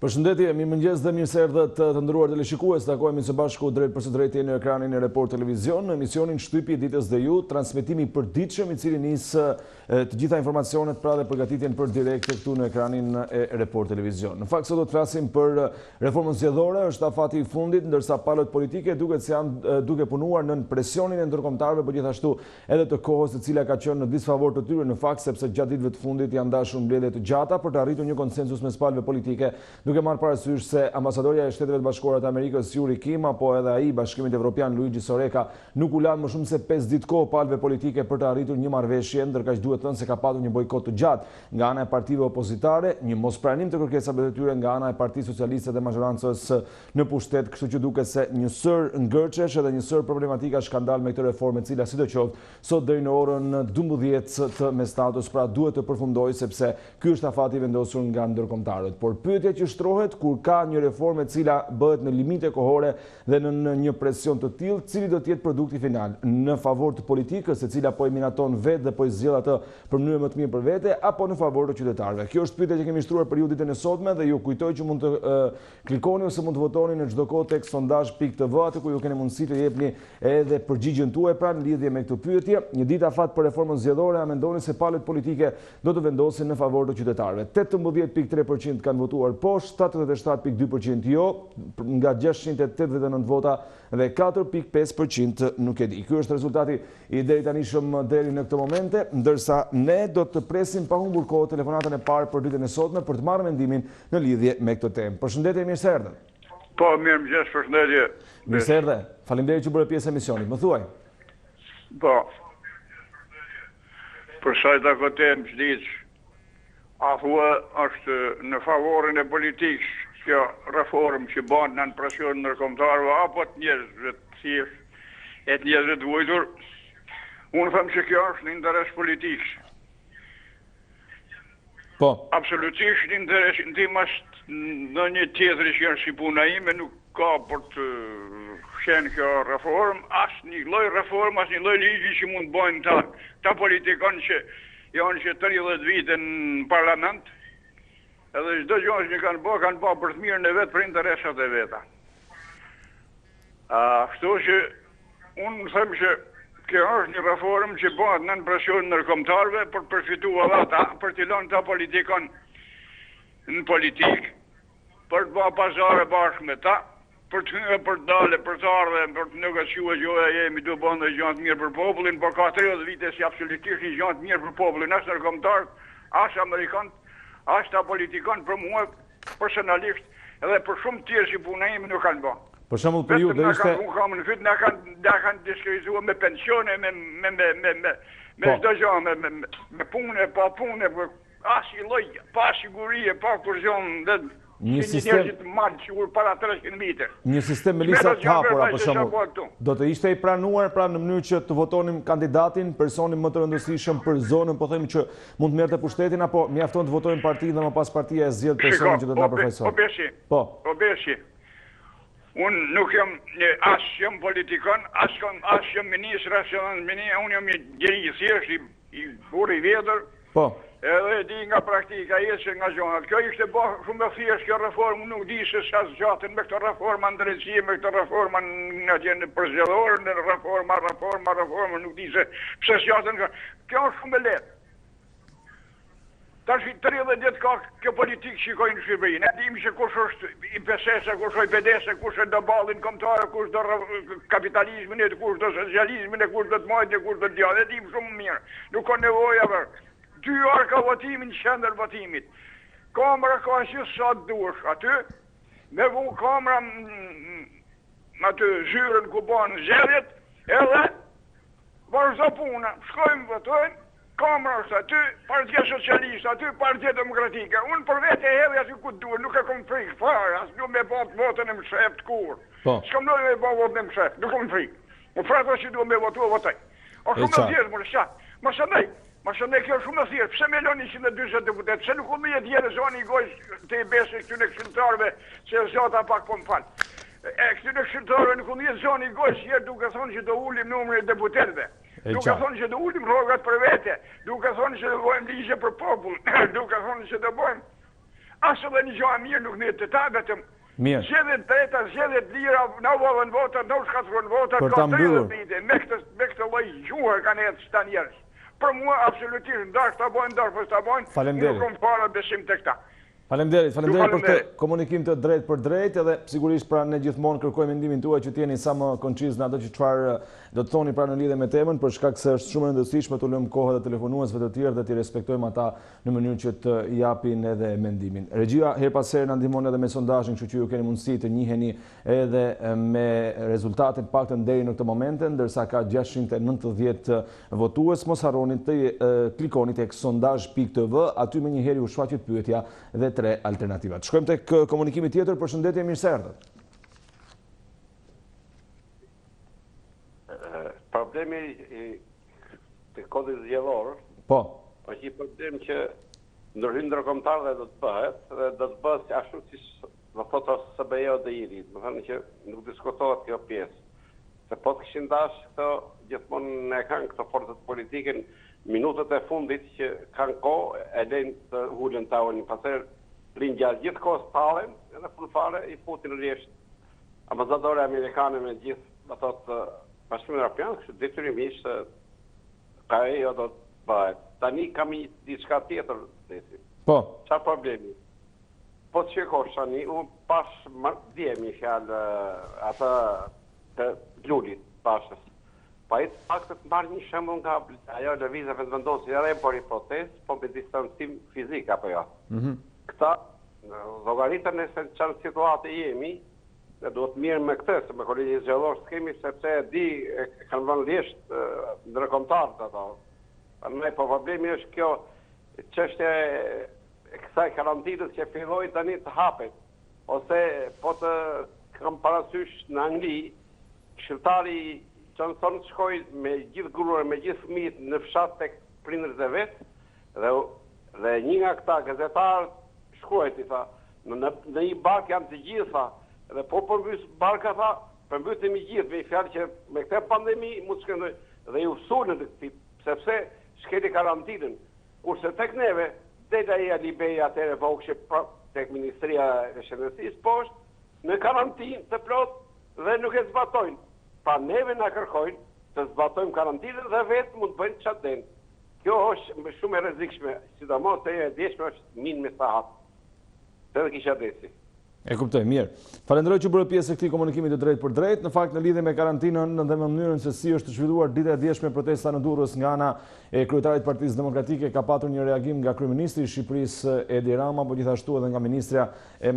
Përshëndetje, mirëmëngjes dhe mirëseardhët të nderuar teleshikues. Takohemi së bashku drejt për së drejti në ekranin e Report Televizion në emisionin Shtypi ditës dhe ju, transmetimi i përditshëm i cili nis të gjitha informacionet pra dhe përgatitjen për direkte këtu në ekranin e Report Televizion. Në fakt sot do të flasim për reformën zgjedhore, është afati i fundit, ndërsa palët politike duket se janë duke punuar nën presionin e ndërkombëtarëve, por gjithashtu edhe të kohës e cila ka qenë në disfavor të tyre në fakt sepse gjatë ditëve të fundit janë dashur mbledhje të gjata për të arritur një konsensus mes palëve politike. Duke marrë parasysh se ambasadorja e Shteteve të Bashkuara të Amerikës Yuri Kim apo edhe ai Bashkimit Evropian Luigi Soreka nuk u lanë më shumë se 5 ditë kohë palëve politike për të arritur një marrëveshje, ndërkaq duhet thënë se ka patur një bojkot të gjatë nga ana e partive opozitare, një mospranim të kërkesave të tyre nga ana e Partisë Socialiste dhe majorancës në pushtet, kështu që duket se një sër ngërçesh edhe një sër problematika shkandal me këtë reformë e cila sidoqoftë sot deri në orën 12 të mesnatos pra duhet të përfundojë sepse ky është afati i vendosur nga ndërkombëtarët. Por pyetja që shtrohet kur ka një reformë e cila bëhet në limite kohore dhe në një presion të tillë, cili do të jetë produkti final në favor të politikës, e cila po e minaton vetë dhe po i zgjidh atë për mënyrë më të mirë për vete, apo në favor të qytetarëve. Kjo është pyetja që kemi shtruar për ju ditën e sotme dhe ju kujtoj që mund të klikoni ose mund të votoni në çdo kohë tek sondazh.tv, atë ku ju keni mundësi të jepni edhe përgjigjen tuaj pra në lidhje me këtë pyetje. Një ditë afat për reformën zgjedhore, a mendoni se palët politike do të vendosin në favor të qytetarëve? 18.3% kanë votuar po, 77.2% jo, nga 689 vota dhe 4.5% nuk e di. Ky është rezultati i deri tanishëm deri në këtë momente, ndërsa ne do të presim pa humbur kohë telefonatën e parë për ditën e sotme për të marrë mendimin në lidhje me këtë temë. Përshëndetje, mirë se erdhën. Po, mirëmëngjes, përshëndetje. Mirë se erdhe. Faleminderit që bëre pjesë e emisionit. Më thuaj. Po. Për sa i takon temën çdiç, a thua është në favorin e politikës kjo reformë që bën nën presion ndërkombëtarëve apo të njerëzve të thjeshtë, e të njerëzve të vujtur? Unë them se kjo është në interes politik. Po. Absolutisht në interes tim është në një tjetër që është si puna ime, nuk ka për të qenë kjo reformë, asnjë lloj reformë, asnjë lloj ligji që mund bëjnë ta politikanë që janë që 30 vite në parlament, edhe çdo gjë që kanë bërë për të mirën e vet, për interesat e veta. Kështu që unë them që kjo është një reformë që bëhet nën presion ndërkombëtarëve për të përfituar ata, për të lënë ta politikanë në politikë, për të bërë pazare bashkë me ta, për të hyrë, për të dalë, për të ardhe, për të negociuar gjoja jemi do bën dhe gjë të mirë për popullin, por ka 30 vite si absolutisht një gjë të mirë për popullin, as ndërkombëtar, as amerikan, as ta politikan, për mua personalisht edhe për shumë të tjerë si puna ime nuk kanë bën. Për shembull për ju do ishte na kanë diskredituar me pensione, me çdo gjë, me punë, pa punë, as i lloj, pa sigurie, pa kurzion dhe një sistem para 300 vite. Një sistem me lista të hapura për shembull. Do të ishte i pranuar pra në mënyrë që të votonim kandidatin, personin më të rëndësishëm për zonën, po themi që mund të merrte pushtetin apo mjafton të votojmë partinë dhe më pas partia e zgjedh personin që do ta përfaqësojë. Po. Unë nuk jam as jam politikan, as jam ministër, as jam ministër, unë jam njeri thjesht i burr i vjetër. Po. Edhe di nga praktika që nga gjonat. Kjo ishte bërë shumë e thjesht kjo reformë, nuk di se sa zgjatën me këtë reforma në drejtësi, me këtë reforma nga gjendje përzgjedhore, në reforma, nuk di se pse zgjatën. Kjo është shumë e lehtë. Tash 30 ditë ka kjo politikë shikojnë në Shqipëri. Ne dim që kush është i pesese, kush është i pedese, kush është do ballin kombëtar, kush do kapitalizmin, kush do socializmin, kush do të majtë, kush do të djallë. Ne dim shumë mirë. Nuk ka nevojë apo 2 orë ka votimin në qendër votimit. Kamera ka që sa dush aty, me vu kamera aty zyrën ku banë zgjedhjet, edhe vazhdo puna. Shkojmë votojnë, kamera është aty, Partia Socialiste aty, Partia Demokratike. Unë për vete e hedhja si ku duhet, nuk e kom frikë fare, as du me bot votën e më shef të kur. S'kom dojnë me bot votën e më shef, nuk kom frikë. Më frato që du me votu, votaj. O shumë e thjesht, më lëshat. Ma shëndaj kjo shumë e thjesht, pse me loni 120 deputet, pse nuk u me jetë jere zoni i gojsh të i besë e këtyne këshiltarve, se zota pak po më falë. E këtyne këshiltarve nuk u me jetë zoni i gojsh jere duke thonë që do ullim numrin e deputetve, duke thonë që do ullim rrogat për vete, duke thonë që do bojmë ligje për popull, duke thonë që do bojmë asë dhe një gjë mirë nuk njëtë të ta, vetëm Mirë. zgjedhjet drejta, zgjedhjet lira, na vallën votat, na shkatërron votat, Për ka ta mbyllur. 30 vite, me këtë lloj gjuhë kanë jetë sta njerëz. Për mua absolutisht ndarë ta bojnë, ndarë për ta bojnë, Faleminderit. nuk kam fare besim tek ta. Faleminderit për këtë Faleminderit. komunikim të drejtë për drejtë, edhe sigurisht pra ne gjithmonë kërkojmë mendimin tuaj që t'jeni sa më konciz në ato që çfarë do të thoni pra në lidhje me temën, për shkak se është shumë e rëndësishme të lëmë kohë dhe telefonuesve të tjerë dhe t'i respektojmë ata në mënyrë që të japin edhe mendimin. Regjia her pas here na ndihmon edhe me sondazhin, kështu që ju keni mundësi të njiheni edhe me rezultatet paktën deri në këtë moment, ndërsa ka 690 votues. Mos harroni të klikoni tek sondazh.tv, aty më njëherë ju shfaqet pyetja dhe 3 alternativat. Shkojmë tek komunikimi tjetër. Përshëndetje, mirë se erdhët. Problemi të kodit zgjedhor Po. është një problem që ndërhyrje ndërkombëtare do të bëhet dhe do të bëhet ashtu siç do thotë SBE-u dhe IRI, do të thënë që nuk diskutohet kjo pjesë. Se po të kishin dash këto gjithmonë e kanë këto forcat politike minutët e fundit që kanë kohë e lejnë të hulen tavolin, pastaj rinë gjatë gjithë kohës tallen edhe fare i futin rresht ambasadore amerikane me gjithë, do thotë Bashkimin Evropian, kështu detyrimisht ka ajo do të bëhet. Tani kam një diçka tjetër, thesi. Po. Çfarë problemi? Po të shikosh tani, unë pash djemi fjalë ata të lulit bashkës. Pa i pak të marrë një shembull nga ajo lëvizja vendosje edhe por i protestë, po me distancim fizik apo jo. Këta llogaritën e se çfarë situate jemi, dhe duhet mirë me këtë, se me kolegjin zgjedhor s'kemi, sepse e di, kanë vënë lisht ndërkombëtarët ato. Prandaj po problemi është kjo çështje e kësaj karantinës që filloi tani të hapet, ose po të kam parasysh në Angli, këshilltari Johnson shkoi me gjithë gruan, me gjithë fëmijët në fshat tek prindërit e vet, dhe një nga këta gazetarë shkruajti, tha, në një bark janë të gjitha, dhe po përmbys barka, tha, përmbytemi gjithë, me i fjalë që me këtë pandemi mund të shkëndoj, dhe ju sulën të këtip, sepse shkeli karantinën, kurse tek neve, dela i Alibej atere vokshë tek Ministria e Shëndetësisë poshtë, në karantinë të plot dhe nuk e zbatojnë. Pra neve na kërkojnë të zbatojmë karantinën dhe vetë mund të bëjnë çfarë den. Kjo është shumë e rrezikshme, sidomos se e djeshme është minë me sahat. Dhe kisha desi. E kuptoj, mirë. Falenderoj që bërë pjesë e këtij komunikimi të drejtë për drejtë. Në fakt, në lidhje me karantinën dhe me mënyrën se si është zhvilluar dita e djeshme protesta në Durrës nga ana e kryetarit Partisë Demokratike, ka patur një reagim nga kryeministri i Shqipërisë Edi Rama, por gjithashtu edhe nga ministra e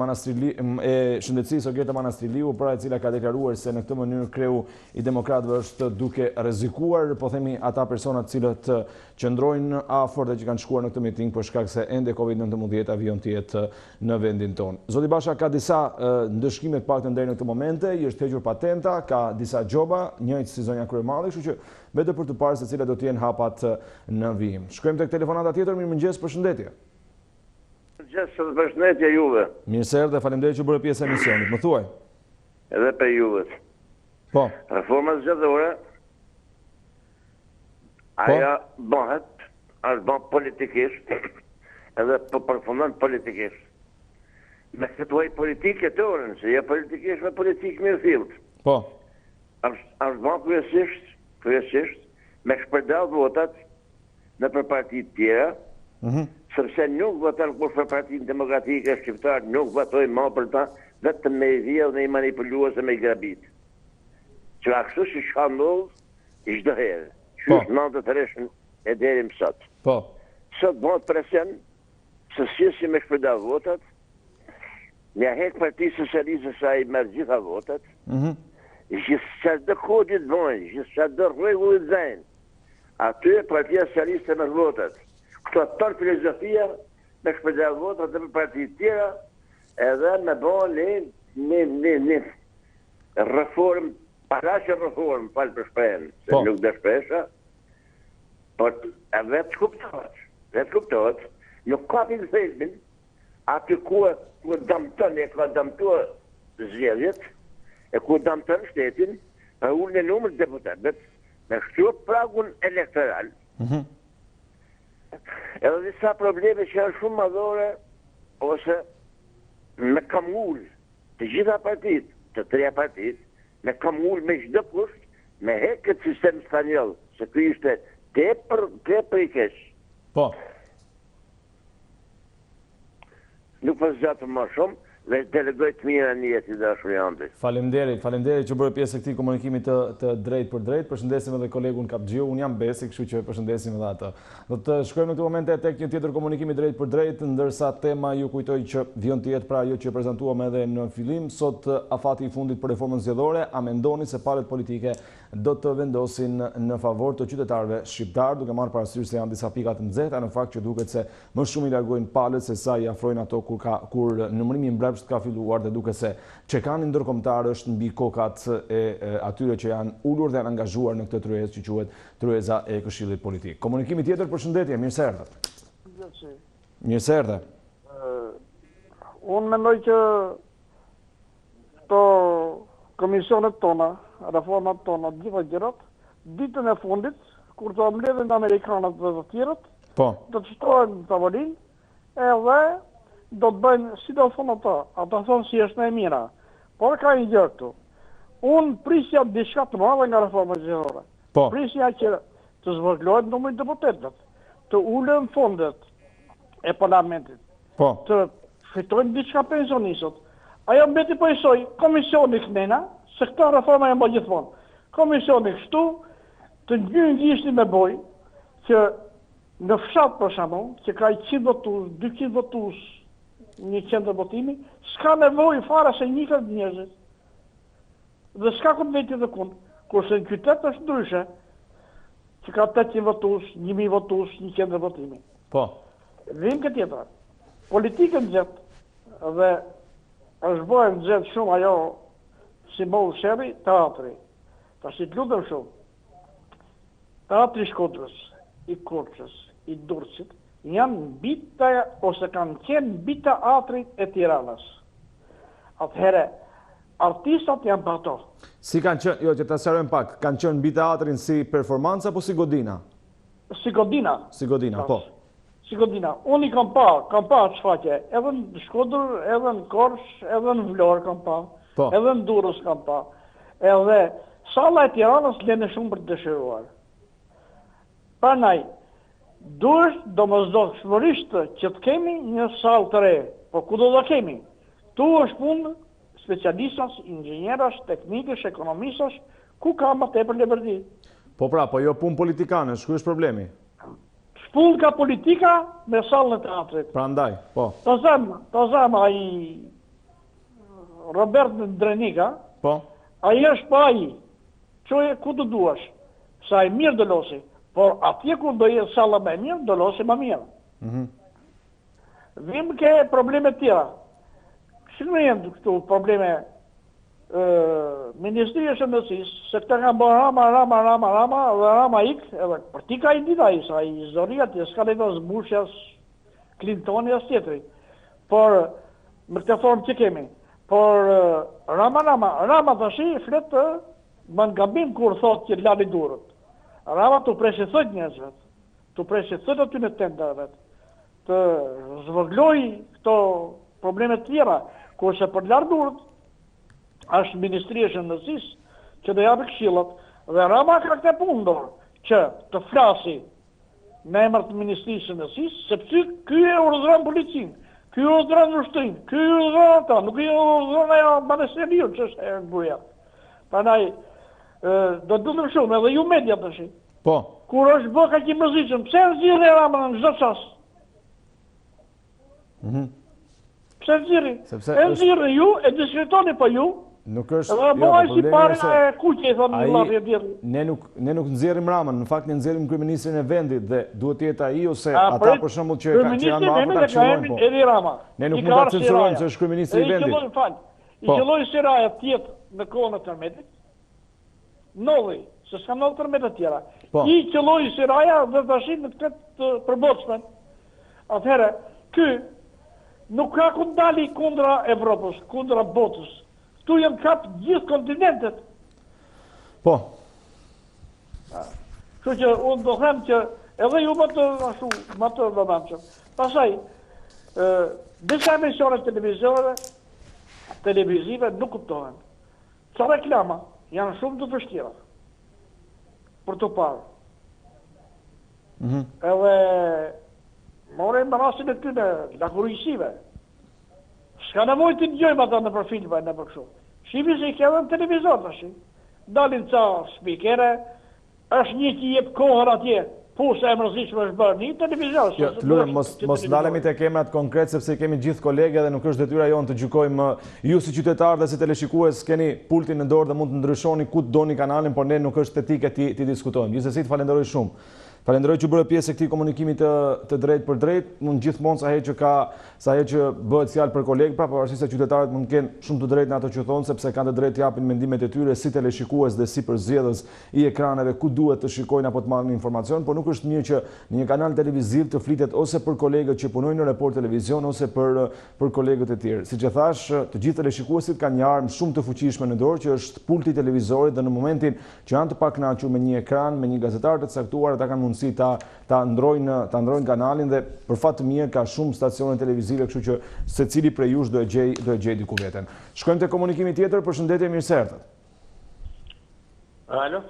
Shëndetësisë Ogeta Manastriliu, pra e cila ka deklaruar se në këtë mënyrë kreu i demokratëve është duke rrezikuar, po themi, ata personat cilët qëndrojnë afër dhe që kanë shkuar në këtë miting për shkak se ende Covid-19 avion të jetë në vendin tonë. Zoti Basha ka disa ndëshkime të paktën deri në këtë momente, i është hequr patenta, ka disa gjoba, njëjtë si zonja Kryemalli, kështu që vetë për të parë se cilat do të jenë hapat në vijim. Shkojmë tek telefonata tjetër. Mirëmëngjes, përshëndetje. Përshëndetje juve. Mirë se erdhe, faleminderit që bëre pjesë e emisionit. Më thuaj. Edhe për juve. Po. Reforma zgjedhore aja bëhet, është bën politikisht, edhe përfundon politikisht. Me këtuaj politike të orën, se je politikisht me politikë mirë fillt. Po. është bën kryesisht, me shpërdall votat në për partitë tjera, sepse nuk voton kur për Partinë Demokratike Shqiptare, nuk votojnë më për ta, vetëm me i vjellë dhe i manipuluese me i grabit. Që aksu që shka ndodhë, çdo herë. Qysh 93 e deri më sot. Po. Sot bëhet presion, se si me shpërdall votat, një hek Partisë Socialiste sa i merr gjitha votat, gjithë çdo kodit vojnë, gjithë çdo rregullit zajnë. Aty Partia Socialiste merr votat. Këto tonë filozofia me shpërdall votat dhe për partitë tjera, edhe me bëhen një reformë, paraqe reformë, falë për shprehjen, se nuk dhe shpresha, por vetë kuptohet, nuk ka filozofin, aty ku damton, e ka damtuar zgjedhjet, e ku damton shtetin, e ullën e numër deputatëve, me shtu pragun elektoral. Edhe disa probleme që janë shumë madhore, ose me kamull të gjitha partit, të treja partit, me kamull me çdo kusht, me hek këtë sistem spanjoll, se ky ishte tepër i keq. Po. Nuk po zgjatem më shumë, dhe delegoj të mira në jetë i dashur Jandi. Faleminderit që bërë pjesë e këtij komunikimi të drejt për drejt. Përshëndesim edhe kolegun Kapxhiu, unë jam Besi, kështu që përshëndesim edhe atë. Do të shkojmë në këtë moment tek një tjetër komunikimi drejt për drejt, ndërsa tema ju kujtoj që vjen të jetë pra ajo që prezantuam edhe në fillim, sot afati i fundit për reformën zgjedhore, a mendoni se palët politike do të vendosin në favor të qytetarëve shqiptar, duke marrë parasysh se janë disa pika të nxehta, në fakt që duket se më shumë i largojnë palët se sa i afrojnë ato kur numërimi mbrapsht ka filluar, dhe duke se çekani ndërkombëtar është mbi kokat e atyre që janë ulur dhe janë angazhuar në këtë tryezë që quhet tryeza e Këshillit Politik. Komunikimi tjetër, përshëndetje, mirë se erdhët. Mirë se erdhe. Unë mendoj që këto komisionet tona, reformat tona, gjitha gjërat, ditën e fundit, kur të mbledhin amerikanët dhe të tjerët, Po. do të shtrohen në tavolinë, edhe do të bëjnë si do thonë ata thonë si është më e mira. Por ka një gjë këtu. Unë prisja diçka të madhe nga reforma zgjedhore. Po. Prisja që të zvogëlohet numri i deputetëve, të ulën fondet e parlamentit, Po. të fitojnë diçka pensionistët. Ajo mbeti po i soi komisioni kënena, se këta reforma e bë gjithmonë. Komisioni kështu, të ngjyrë gjishtin me boj, që në fshat për shembull, që ka 100 votues, 200 votues një qendër votimi, s'ka nevojë fare se njihet njerëzit. Dhe s'ka kompeti dhe kund. Kurse në qytet është ndryshe, që ka 800 votues, 1000 votues një qendër votimi. Po. Vim këtë tjetër. Politikën nxehtë dhe është bërë nxehtë shumë ajo simbol sheri, teatri. Tash i lutem shumë. Teatri i Shkodrës, i Korçës, i Durrësit janë mbita ose kanë qenë mbi teatrit e Tiranës. Atëherë artistat janë pa ato. Si kanë qenë, jo, që ta sqarojmë pak, kanë qenë mbi teatrin si performancë apo si godina? Si godina. Si godina, po. Si godina. Unë i kam pa çfaqe, edhe në Shkodër, edhe në Korçë, edhe në Vlorë kam pa, Po. edhe në Durrës kam pa. Edhe salla e Tiranës lënë shumë për të dëshiruar. Prandaj, duhet domosdoshmërisht që të kemi një sallë të re, po ku do ta kemi? Tu është punë specialistash, inxhinjerash, teknikësh, ekonomistash, ku ka më tepër liberti. Po pra, po jo punë politikanësh, ku është problemi? Shpull ka politika me sallën e teatrit. Prandaj, po. Ta zem ai Robert Drenika, Po. ai është pa ai. Çoje ku të duash. Sa i mirë do losi, por atje ku do jetë salla më e mirë, do losi më mirë. Vim ke probleme tjera. Shumë janë këtu probleme Ministria e Shëndetësisë, se këta kanë bërë rama, dhe rama ik, edhe për ti ka i dita i, sa i zoria të s'ka lejta zbushjas, Clintoni as tjetëri. Por, me këtë formë që kemi, por rama të shi, fletë, më në gabim kur thot që lali durët. Rama të preshethojt njëzve, të preshethojt aty në tenderve, të zvërgloj këto probleme tjera, kurse për larë durët, është Ministria e Shëndetësisë që do japë këshillat, dhe Rama ka këtë punë dorë, që të flasi në emër të Ministrisë së Shëndetësisë, sepse ky e urdhëron policinë, ky e urdhëron ushtrinë, ky e urdhëron ata, nuk i urdhëron ajo baneseriu që është e buja. Prandaj do duhet shumë edhe ju media tash. Po. Kur është bë kaq i mërzitshëm, pse nxirrni Ramën në çdo çast? Pse nxirrni? E nxirrni ju, e diskutoni po ju. Nuk është, jo, problemi është se kuqe, thonë ne nuk nxjerrim Ramën, në fakt ne nxjerrim kryeministrin e vendit dhe duhet të jetë ai ose ata për shembull që janë më afër ta çojnë po. Ne nuk mund ta censurojmë se është kryeministri i vendit. I qelloi Siraja tjetër në kohën e tërmetit. Nolli, se s'ka ndodhur tërmet të tjera. I qelloi Siraja dhe tashin në këtë përbotshme. Atëherë, ky nuk ka ku dali kundra Evropës, kundra botës. Tu janë kap gjithë kontinentet. Po. Kështu që unë do them që edhe ju më të vëmendshëm. Pastaj, disa emisione televizive nuk kuptohen. Ca reklama janë shumë të vështira për të parë. Edhe morem rastin e tyre lakurisive. S'ka nevojë të dëgjojmë ata në për filma në për kështu. Shqipi se i ke edhe në televizor tash. Dalin ca spikere, është një që jep kohën atje. Po se e mërzishme është bërë një televizor. Jo, të lutem, mos dalemi tek emrat konkret sepse kemi gjithë kolegë dhe nuk është detyra jonë të gjykojmë ju si qytetar dhe si teleshikues keni pultin në dorë dhe mund të ndryshoni ku të doni kanalin, por ne nuk është etike ti diskutojmë. Gjithsesi të falenderoj shumë. Falenderoj që bëre pjesë e këtij komunikimi të drejt për drejt, mund gjithmonë sa herë që bëhet fjalë për kolegë, pra pavarësisht se qytetarët mund të kenë shumë të drejtë në ato që thonë, sepse kanë të drejtë të japin mendimet e tyre si teleshikues dhe si përzgjedhës i ekraneve ku duhet të shikojnë apo të marrin informacion, por nuk është mirë që në një kanal televiziv të flitet ose për kolegët që punojnë në Report Televizion ose për kolegët e tjerë. Siç e thash, të gjithë teleshikuesit kanë një armë shumë të fuqishme në dorë që është pulti i televizorit dhe në momentin që janë të pakënaqur me një ekran, me një gazetar të caktuar, ata kanë mundësi ta ndrojnë kanalin dhe për fat të mirë ka shumë stacione televizive, kështu që secili prej jush do e gjej diku veten. Shkojmë te komunikimi tjetër, përshëndetje, mirë se erdhët. Alo?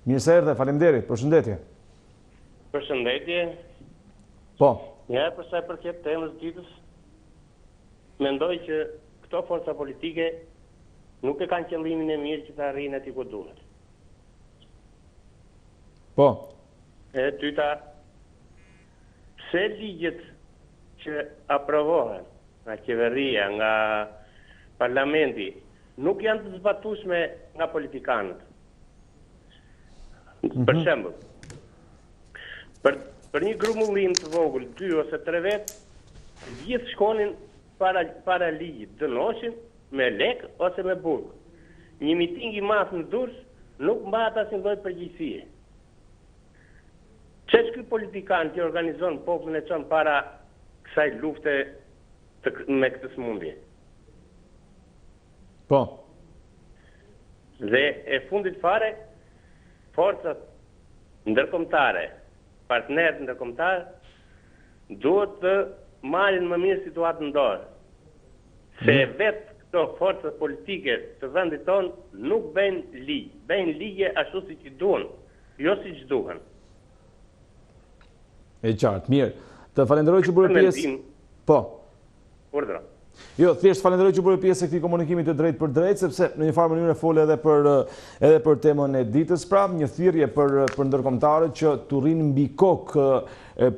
Mirë se erdhët, faleminderit, përshëndetje. Përshëndetje. Po. Ja, për sa i përket temës ditës, mendoj që këto forca politike nuk e kanë qëllimin e mirë që të arrijnë aty ku duhet. Po. E dyta, pse ligjet që aprovohen nga qeveria, nga parlamenti, nuk janë të zbatueshme nga politikanët. Për shembull, për një grumbullim të vogël, 2 ose 3 vet, gjithë shkonin para ligjit, dënoshin me lek ose me burg. Një miting i madh në Durrës nuk mbahet asnjë lloj përgjegjësie. Ç'është ky politikan që organizon popullin e çon para kësaj lufte me këtë sëmundje? Po. Dhe e fundit fare, forcat ndërkombëtare, partnerët ndërkombëtar, duhet të marrin më mirë situatën në dorë. Se vetë këto forcat politike të vendit tonë nuk bëjnë ligj, bëjnë ligje ashtu siç i duan, jo siç duhen. E qartë, mirë. Të falenderoj që bëre pjesë. Po. Urdhra. Jo, thjesht falenderoj që bëre pjesë e këtij komunikimi të drejtë për drejtë, sepse në një farë mënyrë fol edhe për temën e ditës, pra një thirrje për ndërkombëtarët që të rrinë mbi kokë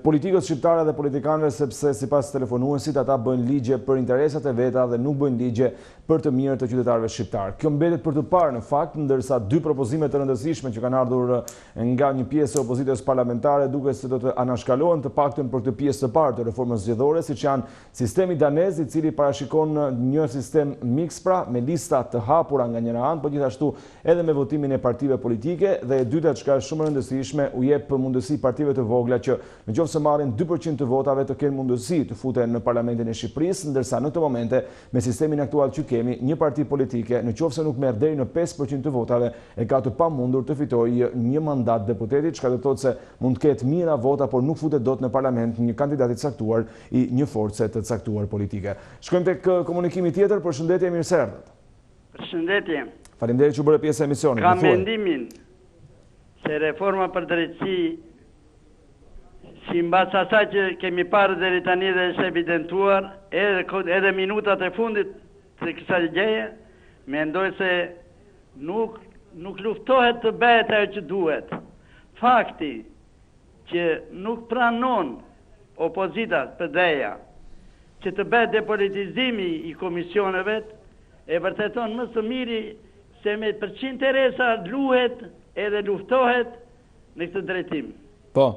politikët shqiptare dhe politikanëve, sepse sipas telefonuesit ata bëjnë ligje për interesat e veta dhe nuk bëjnë ligje për të mirë të qytetarëve shqiptar. Kjo mbetet për të parë në fakt, ndërsa 2 propozime të rëndësishme që kanë ardhur nga një pjesë e opozitës parlamentare duket se do të anashkalohen të paktën për këtë pjesë të parë të reformës zgjedhore, siç janë sistemi danez, i cili parashikon një sistem miks, pra me lista të hapura nga njëra anë, por gjithashtu edhe me votimin e partive politike, dhe e dyta çka është shumë e rëndësishme, u jep mundësi partive të vogla që nëse marrin 2% të votave të kenë mundësi të futen në parlamentin e Shqipërisë, ndërsa në këtë momente me sistemin aktual që kemi, një parti politike, nëse nuk merr deri në 5% të votave, e ka të pamundur të fitojë një mandat deputeti, çka do të thotë se mund të ketë mijëra vota, por nuk futet dot në parlament një kandidat i caktuar i një force të caktuar politike. Shkojmë tek komunikimi tjetër, përshëndetje, mirë se erdhët. Përshëndetje. Faleminderit që bëre pjesë e emisionit. Kam mendimin se reforma për drejtësi, si mbas asaj që kemi parë deri tani dhe është evidentuar, edhe minutat e fundit të kësaj gjëje, mendoj se nuk luftohet të bëhet ajo që duhet. Fakti që nuk pranon opozita PD-ja që të bëhet depolitizimi i komisioneve, e vërteton më së miri se me për që interesa luhet edhe luftohet në këtë drejtim. Po.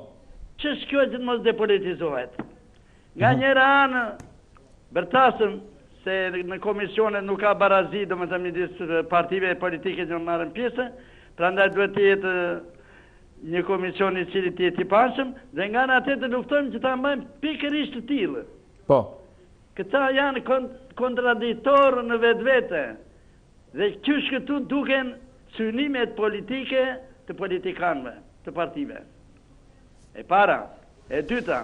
Që shkjo që të mos depolitizohet? Nga njëra anë, bërtasëm se në komisionet nuk ka barazi, do më të midis partive politike që në marrën pjesë, prandaj duhet të jetë një komision i cili të jetë i pashëm, dhe nga në atë të luftojmë që ta mbajmë pikërisht të tillë. Po. Këta janë kontradiktorë në vetë, dhe qysh këtu duken synimet politike të politikanëve, të partive. E para, e dyta,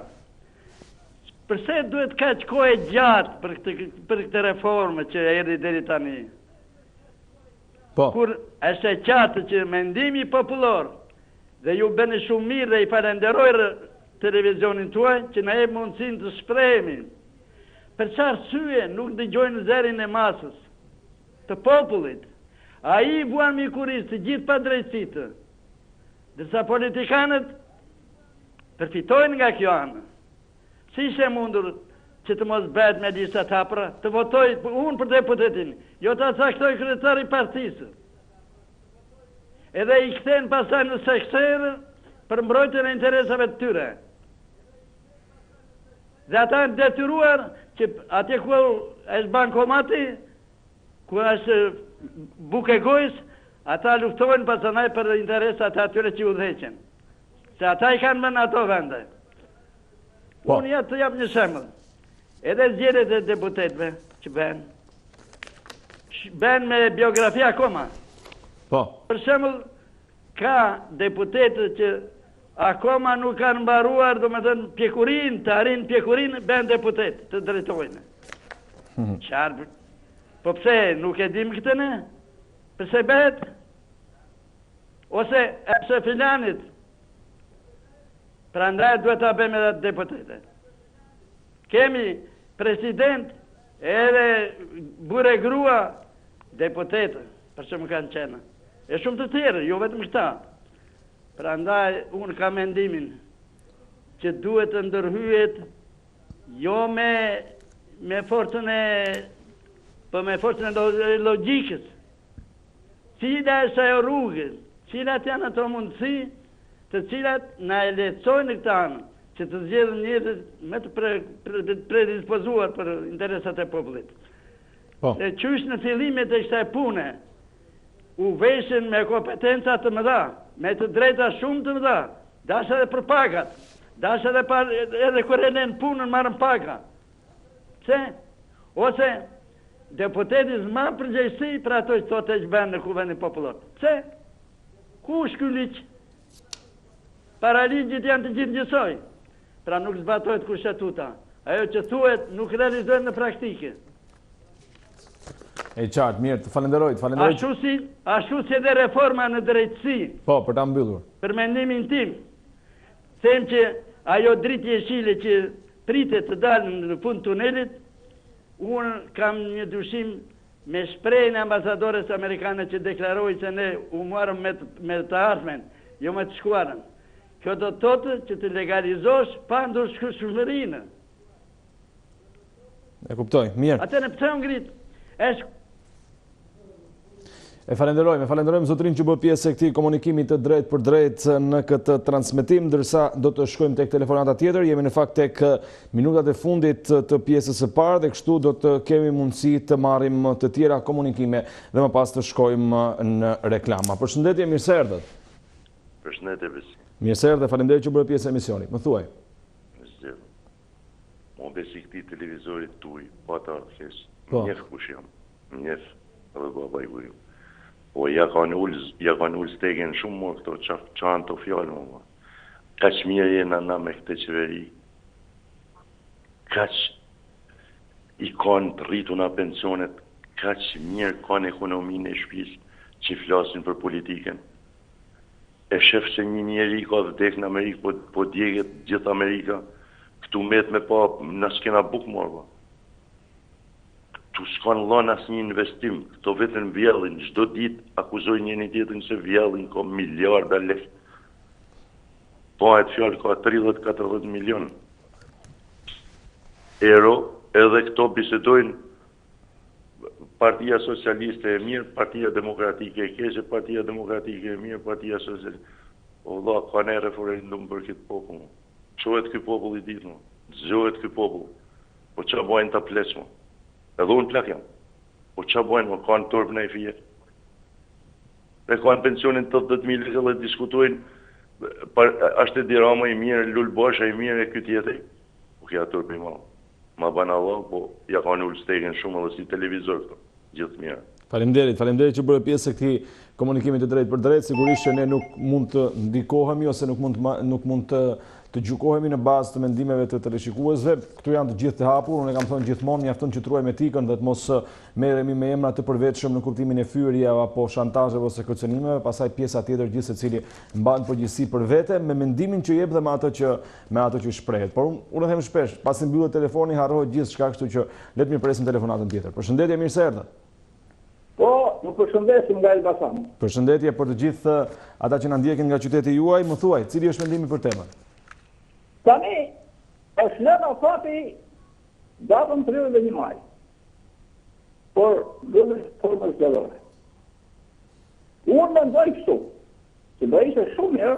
Përse duhet kaq kohë gjatë për këtë reformë që erdhi deri tani? Po. Kur është e qartë që mendimi popullor dhe ju bëni shumë mirë dhe i falenderoj televizionin tuaj që na jep mundësinë të shprehemi. Për çfarë arsye nuk dëgjojnë zërin e masës të popullit? Ai vuan mikurisë të gjithë padrejtësitë. Dërsa politikanët përfitojnë nga kjo anë. Si ishte mundur që të mos bëhet me lista të hapura, të votoj unë për deputetin, jo ta caktoj kryetari i partisë. Edhe i kthejnë pastaj në sektorë për mbrojtjen e interesave të tyre. Dhe ata janë detyruar që atje ku është bankomati, ku është buke gojës, ata luftojnë pastaj për interesat e atyre që udhëheqen. Se ata i kanë në ato vende. Unë ja të jap një shembull. Edhe zgjedhjet e deputetëve që bën me biografi akoma. Po. Për shembull, ka deputetë që akoma nuk kanë mbaruar, domethënë pjekurinë, të arrin pjekurinë, bën deputet, të drejtojnë. Qartë. Po pse nuk e dim këtë ne? Pse bëhet? Ose pse filanit? Prandaj duhet ta bëjmë edhe deputete. Kemi president edhe burë e grua deputetë, për që më kanë qenë. E shumë të tjerë, jo vetëm këta. Prandaj unë kam mendimin që duhet të ndërhyet jo me forcën e logjikës. Cila është ajo rrugë, cilat janë ato mundësi të cilat na e lehtësojnë këtë anë, që të zgjedhin njerëz me të predispozuar për interesat e popullit. Po. E qysh në fillimet e kësaj pune u veshën me kompetenca të mëdha, me të drejta shumë të mëdha, dash edhe për pagat, dash edhe kur e lënë punën marrën paga. Pse? Ose deputeti s'ma përgjegjësi për ato që thotë që bën në kuvendin popullor. Pse? Ku është ky ligj? Paraligjit janë të gjithë njësoj, pra nuk zbatojt kushtetuta. Ajo që thuhet nuk realizohet në praktike. E qartë, mirë, të falenderoj. Ashtu si edhe reforma në drejtësi. Po, për ta mbyllur. Për mendimin tim, them që ajo dritë jeshile që pritet të dalë në fund tunelit, unë kam një dyshim me shprehjen e ambasadores amerikane që deklaroi se ne u marrëm me të ardhmen, jo me të shkuarën. Kjo do të thotë që të legalizosh pa ndërshmërinë. E kuptoj, mirë. Atë në pse ngrit? E falenderojmë zotrin që bë pjesë e këtij komunikimi të drejtë për drejtë në këtë transmetim, ndërsa do të shkojmë tek telefonata tjetër. Jemi në fakt tek minutat e fundit të pjesës së parë dhe kështu do të kemi mundësi të marrim të tjera komunikime dhe më pas të shkojmë në reklama. Përshëndetje, mirë se erdhët. Përshëndetje, Besi. Mirë se erdhë, faleminderit që bërë pjesë e emisionit. Më thuaj. Mo besi këti televizorit tuj, pa ta thesh, njef kush jam, njef edhe baba i burim. Po ja kanë ullë stegen shumë më këto qanë të fjallë më. Kaq mirë jena na me këte qeveri, kaq i kanë të rritu na pensionet, kaq mirë kanë ekonominë e shpis që flasin për politiken. E shef se një njeri ka vdek në Amerikë, po djeget gjithë Amerika, këtu met me pa, në s'kena buk morë, këtu s'kan lën as një investim, këto vetën vjellin, çdo ditë akuzoj njëri tjetrin se vjellin ka miliarda lekë. Po e të fjallë ka 30-40 milion euro, edhe këto bisedojnë Partia Socialiste e mirë, Partia Demokratike e keqe, Partia Demokratike e mirë, Partia Socialiste. O Allah, ka ne referendum për këtë popull. Qohet këtë popull i ditë, zgjohet këtë popull. Po që bojnë të plesmo? Edhe unë plak jam. Po që bojnë, ka në torpë në e fije. E ka në pensionin 80.000 lekë dhe diskutojnë, ashtë e dirama i mirë, lullë basha i mirë e këtë jetëj. Po kja torpë i malë. Ma banë Allah, po ja ka në ullë stegen shumë edhe si televizor këto. Gjithë mirë. Faleminderit që bëre pjesë e këtij komunikimi të drejtë për drejtë. Sigurisht që ne nuk mund të ndikohemi ose nuk mund të gjykohemi në bazë të mendimeve të teleshikuesve. Këtu janë të gjithë të hapur. Unë kam thënë gjithmonë mjafton që truajmë etikën dhe të mos merremi me emra të përvetshëm në kuptimin e fyerje apo shantazheve ose kërcënimeve, pastaj pjesa tjetër gjithë secili mban përgjegjësi për vete me mendimin që jep dhe me ato që shprehet. Por unë them shpesh, pasi mbyllet telefoni harrohet gjithçka, kështu që le të mirë presim telefonatën tjetër. Përshëndetje, mirë se erdhët. Po, ju përshëndesim nga Elbasan. Përshëndetje për të gjithë ata që na ndjekin nga qyteti juaj. Më thuaj, cili është mendimi për temën? Tani, është lëna fati datën 31 maj. Por, gëzë formës zgjedhore. Unë mendoj kështu, që do ishte shumë mirë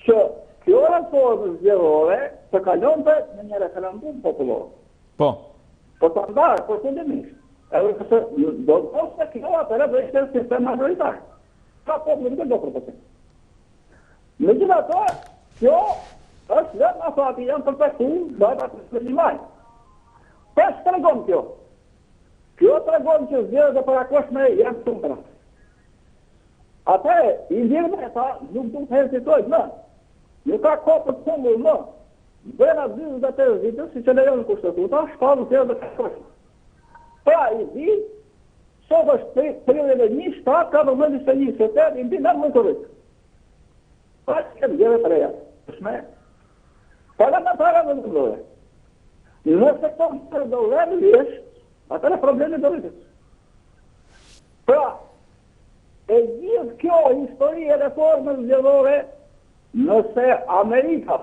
që kjo reformë zgjedhore të kalonte në një referendum popullor. Po. Po të ndarë, përfundimisht. Edhe këse do të poste kjo atëre do ishte sistem majoritar. Ka popullit do propozitë. Megjithatë, kjo është lëna fati janë përpektu data 31 maj. Po që tregon kjo? Kjo tregon që zgjedhjet e parakoshme janë shumë të rëndë. Atë i ndjerë ta nuk duhet të herësitojnë më. Nuk ka kohë për të fundur më. Brenda 48 ditës, si që lejon kushtetuta, shpallë zgjedhjet e parakoshme. Pra i di, sot është 31, 7, 14, 21, 7, i di në më të rritë. Pra që kemë zgjedhjet të reja. Parlamentare dhe në dore. Nëse këto të dore në vjesh, atër e problemi të rritës. Pra, e gjithë kjo histori e reformës zgjedhore, nëse Amerika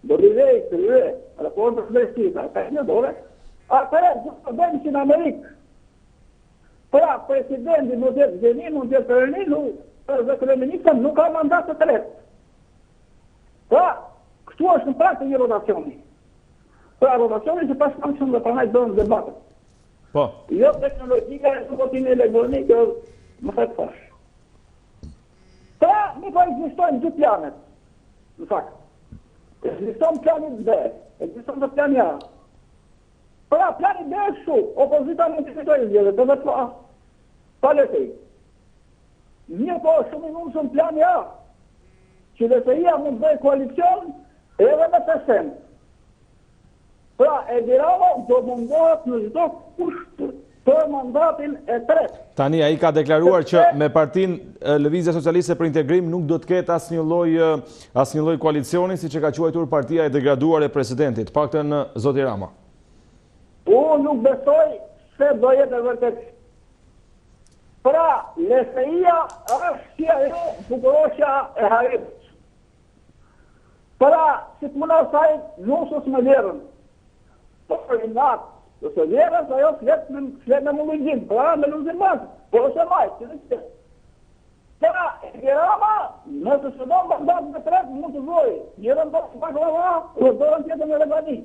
do rivej të rrë reformës zgjedhore, ka një dore, atër e gjithë të bëjmë që në Amerikë. Pra, presidenti mund jetë gjeni, mund jetë përëninu, dhe kryeministën nuk ka mandat të tretë. Pra, këtu është në praktë një rotacioni. Pra, rotacioni që pas kam shumë dhe pranaj dërën debatët. Po. Jo teknologjika e supportimi elektronikë, më thëtë fash. Pra, një po ekzistojnë dy planet, në fakt. Ekziston planit B, ekziston të plani A. Pra, planit B është shu, opozita mund të fitojnë zgjedhjet, edhe pa letej. Një po shumë i mundë shumë plani A, që LSI-a mund bëjë koalicion edhe me PSN. Pra, Edi Rama do mundohet në çdo kusht për mandatin e tretë. Tani, ai ka deklaruar që me partinë Lëvizja Socialiste për Integrim nuk do të ketë asnjë lloj koalicioni, siç e ka quajtur partia e degraduar e presidentit, paktën zoti Rama. Unë nuk besoj se do jetë e vërtet. Pra, LSI-a është si ajo bukurosha e Harit. Pra, si të mëna saj, nusës me verën. Por i natë, nëse verës, ajo flet me mëllëgjim, pra me luzim mazë, por ose majtë, që në qëtë. Pra, e Rama, nëse së do mandat me tretë, mund të zojë, njërën do të paklava, rëzdorën tjetën e Rebani.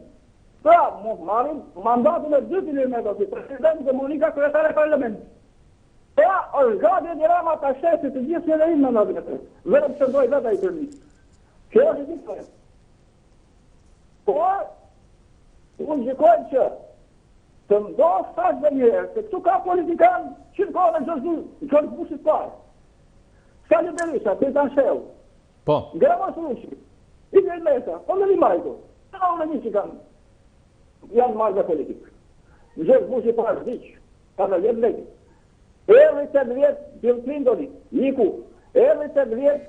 Pra, mund marim mandatën e 2 kilometra, si president dhe Monika kryetare parlamentit. Pra, është gati Edi Rama të shesi të gjithë që dhe inë mandatën e tretë. Vetëm që dojë veta i tërmi. Kjo është i të por, unë gjikojnë që të ndohë sakt dhe njërë, se këtu ka politikanë që në kohën e Gjorgj Bushit parë. Skali Berisha, Petan Shell, Gramos Rushi, Igor Mesa, Ondeli Majko, të në unë një që janë marrë dhe politikë. Gjorgj Bushit parë, vëqë, ka në jetë lejtë. Erë 8 vjetë Bill Clintoni, Niku, erë 8 vjetë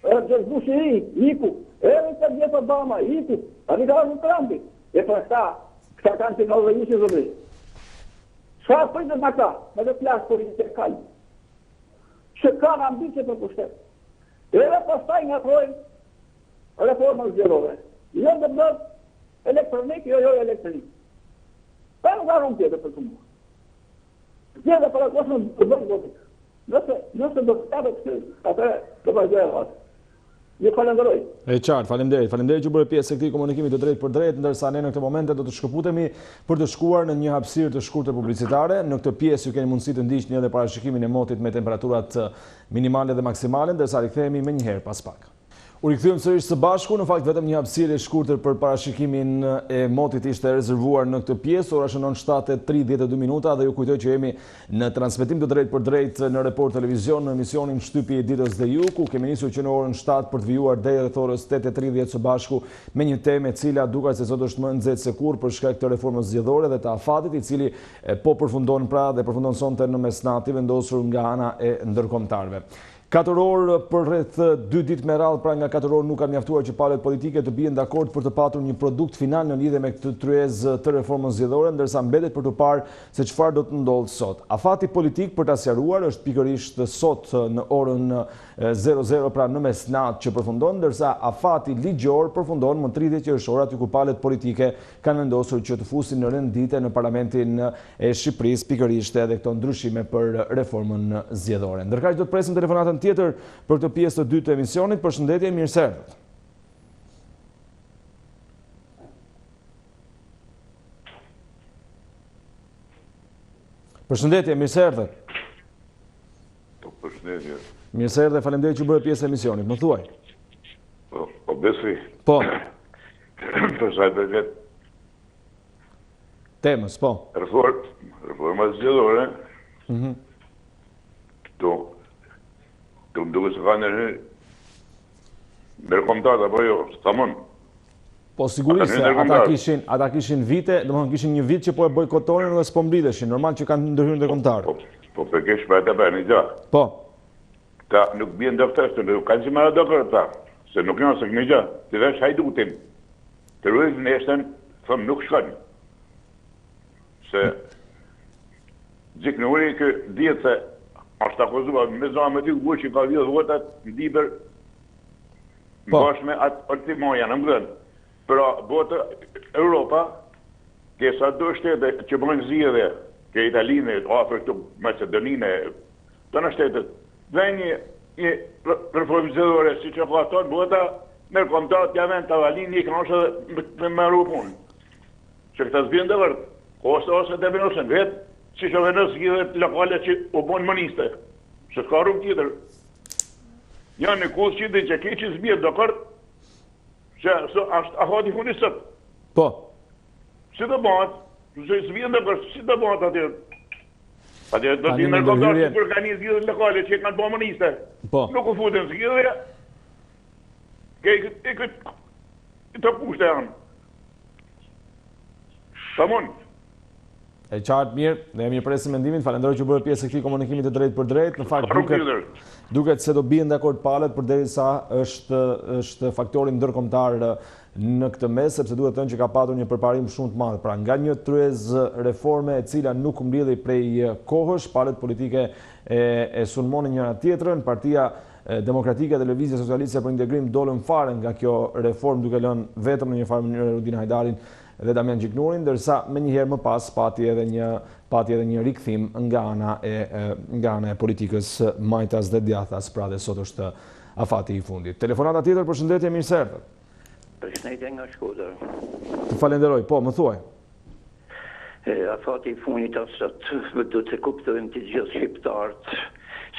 Gjorgj Bushi i, Niku, erë 8 vjetë Obama, Iku, ani ka është Trumpi. E për këta kanë që në dhe një që zëbri. Shka pritët në këta, me dhe plasë politike kalë. Që kanë ambicje për pushtet. Edhe pastaj nga trojnë reformën zgjedhore. Jo në dëbët elektronik, jo elektronik. Pa nuk ka rëmë tjetër për të mua. Zgjedhje për akosën të bërë votik. Nëse do të të kësë, atër të vazhdojë e vatë. Një falenderoj. E qartë, falenderit që bërë pjesë e këtij komunikimi të drejtë për drejtë, ndërsa ne në këtë momente do të shkëputemi për të shkuar në një hapësirë të shkurtër publicitare. Në këtë pjesë ju keni mundësi të ndiqni edhe parashikimin e motit me temperaturat minimale dhe maksimale, ndërsa rikthehemi menjëherë pas pak. U rikthyem sërish së bashku, në fakt vetëm një hapësirë e shkurtër për parashikimin e motit ishte rezervuar në këtë pjesë, ora shënon 7:32 minuta dhe ju kujtoj që jemi në transmetim të drejt për drejt në Report Televizion në emisionin Shtypi ditës dhe ju, ku kemi nisur që në orën 7 për të vijuar deri rreth orës 8:30 së bashku me një temë e cila duket se sot është më nxehtë se kurrë për shkak të reformës zgjedhore dhe të afatit, i cili po përfundon pra dhe përfundon sonte në mesnatë vendosur nga ana e ndërkombëtarëve. 4 orë për rreth 2 ditë me radhë, pra nga 4 orë nuk kanë mjaftuar që palët politike të bien dakord për të patur një produkt final në lidhje me këtë tryezë të reformës zgjedhore, ndërsa mbetet për të parë se çfarë do të ndodhë sot. Afati politik, për ta sqaruar, është pikërisht sot në orën 00, pra në mesnatë që përfundon, ndërsa afati ligjor përfundon më 30 qershor, aty ku palët politike kanë vendosur që të fusin në rendite në Parlamentin e Shqipërisë, pikërisht edhe këto ndryshime për reformën zgjedhore. Ndërkaq do të presim telefonatën tjetër për këtë pjesë të dytë të emisionit. Përshëndetje, mirë se erdhët. Përshëndetje, mirë se erdhët. Përshëndetje. Mirë se erdhët, faleminderit që bëre pjesë e emisionit. Më thuaj. Po besi. Po. Për sa i përket temës, po. Reforma zgjedhore. Të më duke se ka në ndërkombëtar apo jo, s'tamon. Po sigurisht se ata kishin vite, domethënë kishin një vit që po e bojkotonin dhe s'po mblidheshin, normal që kanë ndërhyrë ndërkombëtar. Po përkesh për ata për një gjë. Po. Ta nuk bien doktorë, nuk kanë si marrë doktorë ta, se nuk janë se një gjë. Ti vesh hajdutin. Të ruajnë nesën, thon nuk shkon. Se gjiknuri që dihet se është akuzuar me zonë ty ku që ka vjedhë votat në Diber bashkë me atë partimoja në mbrën. Pra, botë Europa, ke sa do shtete që bëjnë zgjedhje, ke Italinë, afër këtu Macedoninë, të në shtetet, dhe një reformë zgjedhore, si që ka tonë bota, ndërkombëtarët javën të avalinë, një kanë edhe me marru punë. Që këta zbjen dhe vërtë, ose të venosen vetë, si që venës zgjedhjet lokale që u bonë mëniste, që ka rrugë tjetër. Janë në kusë që dhe që ke që zbjet do kërtë, që është afati fundi sëtë. Po. Si të bëhat, që zbjet dhe kërtë, si të bëhat atje. Atje do t'i nërkomtarë që për ka një zgjedhjet lokale që kanë bo mëniste. Po. Nuk u futën zgjedhje, ke të pushte janë. Sa mund. E qartë mirë, dhe jemi presim mendimin, falenderoj që bërë pjesë e këtij komunikimi të drejt për drejt. Në fakt duket se do bien dakord palët përderisa është faktori ndërkombëtar në këtë mes, sepse duhet të thënë që ka patur një përparim shumë të madh. Pra nga një tryezë reforme e cila nuk mbledhej prej kohësh, palët politike e sulmonin njëra tjetrën, Partia Demokratike dhe Lëvizja Socialiste për Integrim dolën fare nga kjo reformë, duke lënë vetëm në një farë mënyrë Rudin Hajdarin dhe Damian Gjiknurin, ndërsa me njëherë më pas pati edhe një rikthim nga ana e politikës majtas dhe djathtas, pra dhe sot është afati i fundit. Telefonata tjetër, përshëndetje, mirë se erdhët. Përshëndetje nga Shkodër. Të falenderoj, po, më thuaj. Afati i fundit është do të kuptojmë të gjithë shqiptarët,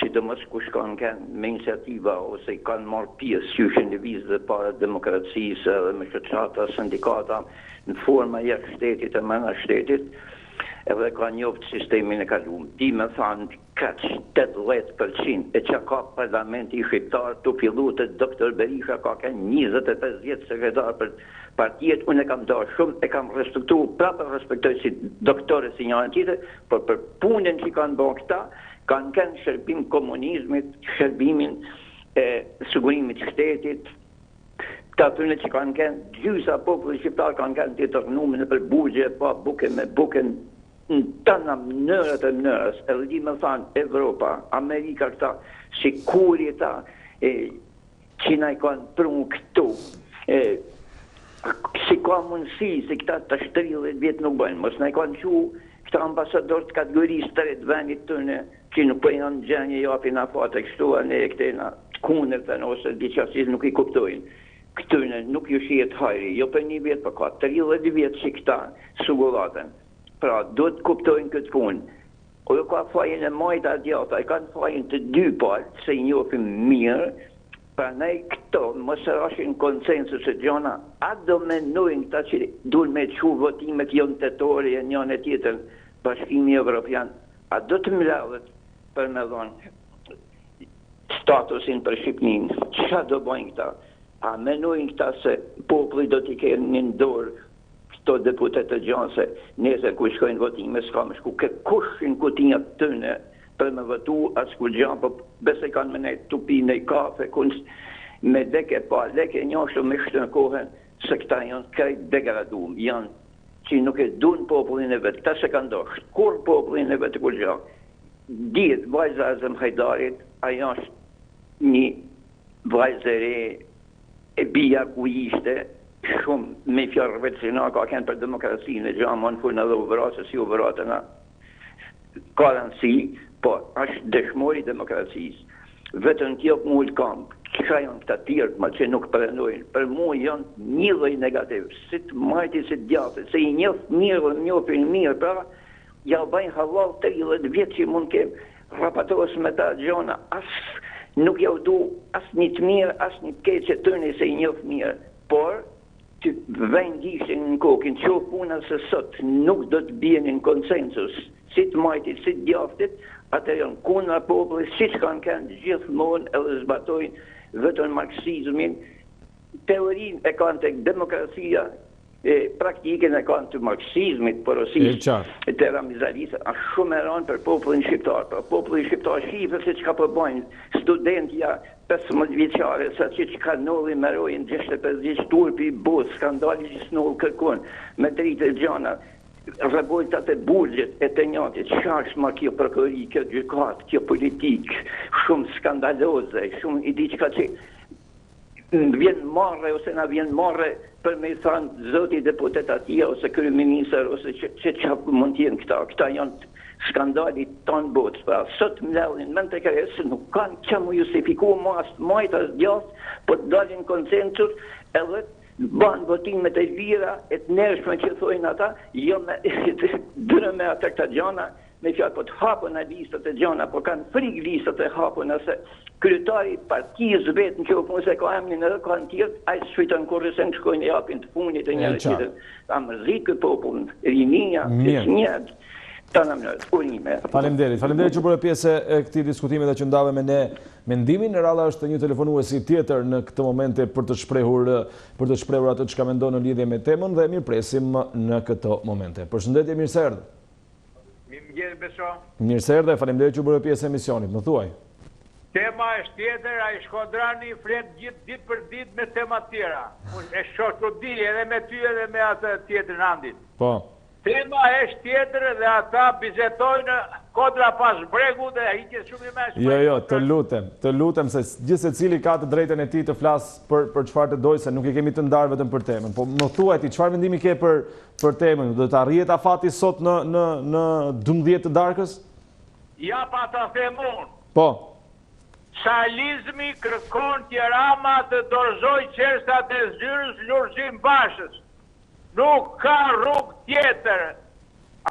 sidomos kush kanë me iniciativa ose kanë marrë pjesë qyshin lëvizje dhe para demokracisë dhe me shoqata, sindikata në forma jashtë shtetit e mëna shtetit, edhe ka njoftë sistemin e kaluar. Ti më thanë kaq 80% e që ka parlamenti shqiptar të fillu të doktor Berisha ka 25 vjetë sekretar për partijet, unë e kam darë shumë, e kam respektu, prapë respektoj si doktore si njërën tjetër, por për punën që kanë bërë këta, kanë kënë shërbim komunizmit, shërbimin e sigurimit shtetit, ta të në që kanë kënë gjysa popullë shqiptar kanë kënë të tërnume në për bugje, pa buke me buke në tëna mënërët e mënërës, edhe di me thanë Evropa, Amerika këta, si kurje ta, që na i kanë prunë këtu, si ka mundësi, se këta të 30 vjetë nuk bëjnë, mos na i kanë që këta ambasador të kategorisë të rritë vendit të në, që nuk për janë gjenje japin afate kështu, ne këtena kunër të në, ose diqasis nuk i kuptojnë. Këtëne nuk ju shihet hajri, jo për një vjetë, për ka 30 vjetë që këta sugullatën. Pra, do të kuptojnë këtë punë. O jo ka fajin e majta djata, e kanë fajin të dy palë, se i njofim mirë, Prandaj këto mos rashin konsensus e gjona, a do mendojnë këta që duhen me çu votimet jonë tetore e njën e tjetër Bashkimi Evropian, a do të mladhet për me dhonë statusin për Shqipnin? Qa do bojnë këta? A menojnë këta se populli do t'i kenë një dorë këto deputet të gjanë se nese ku shkojnë votime s'ka me shku ke kushin kutinjat tëne për me votu as ku gjanë, po bese kanë me nejtë tupi nej kafe, me deke pa, leke njashtu me shtë në kohën se këta janë krejt degradum, janë që nuk e dun popullin e vetë, këta se kanë doshtë, kur popullin e vetë ku gjanë. Ditë, vajza e Zem Hajdarit, ajo është një vajzë e re e bia ku ishte shumë me fjarë vecina ka kënë për demokracinë e gjamë në fërnë edhe u vëratë, si u vëratë nga ka rëndësi, po është dëshmori demokracisë. Vetën kjo mullë kam, që janë këta tjertë, ma që nuk përëndojnë, për mu janë një dhej negativ, si të majti, si të djatë, se i njëfë mirë dhe njëfën mirë, pra, ja bajnë halal 30 vjetë që mund kem rapatohës me ta gjona, nuk ja u du as një të mirë, as një të keqë të tërni se i njëfë mirë, por që vejnë gjishtin në kokin, që puna se sot nuk do të bjenë në konsensus, si të majtit, si të djaftit, atë janë kundra popullit, si që kanë kënë gjithmonë edhe zbatojnë vetën marksizmin, teorinë e kanë të demokracia, praktikën e kanë të marksizmit, porosisë, të ramizarisë, a shumë e ranë për popullin shqiptar. Për popullin shqiptar shqipe se që ka përbojnë studentja 15 vjeqare, sa që ka nolli me rojnë 65 vjeq turpi, bus, skandali që s'nollë kërkun, me të rritë e gjana, revoltat e burgjet e të njëtit, që është ma kjo prokurori, kjo gjykat, kjo politik, shumë skandaloze, shumë i di që ka që vjen marre ose na vjen marre për me i thanë zoti deputet atje ose kryeministër ose që mund t'jenë këta. Këta janë skandali tonë botës. Pra, sot mledhin mend të kërësë nuk kanë që mu justifiku majtas gjatë, po të dalin konsensus edhe banë votimet e lira, e të nërshme që thojnë ata, jo me dërë me atë këta gjana, me fjallë po të hapën e listët e gjana, po kanë frikë listët e hapën, nëse kryetari partijës vetë në që punë se ka emnin edhe ka në tjetë, a i shfitën kërësen të shkojnë e apin të punit e njërë qitën. A mërzit këtë popullën, rininja, të njërë, të në mënërë, urime. Faleminderit që bërë pjesë e këti diskutimit dhe që ndave me ne mendimin. Në ralla është një telefonuesi tjetër në këtë momente për të shprehur atë që ka mendon në lidhje me temën dhe mirë presim në këto momente. Përshëndetje, mirë se erdhe. Mirë beso. Mirë se erdhe, faleminderit që bërë pjesë e emisionit. Më thuaj. Tema është tjetër, a i Shkodrani flet gjithë ditë për ditë me tema tjera. E ç'ndodhi edhe me ty edhe me atë tjetër Andit. Po. Tema është tjetër dhe ata bizetojnë kodra pas bregu dhe hiqet shumë i mes. Jo, të lutem se gjithë se cili ka të drejtën e ti të flasë për çfarë të dojë, se nuk i kemi të ndarë vetëm për temën. Po më thuaj ti, çfarë mendimi ke për temën? Do të arrihet afati sot në 12 të darkës? Ja pa ta them unë. Po. Socializmi kërkon Tirana të dorëzoj qersat e zyrës Lulzim Bashës. Nuk ka rrugë tjetër.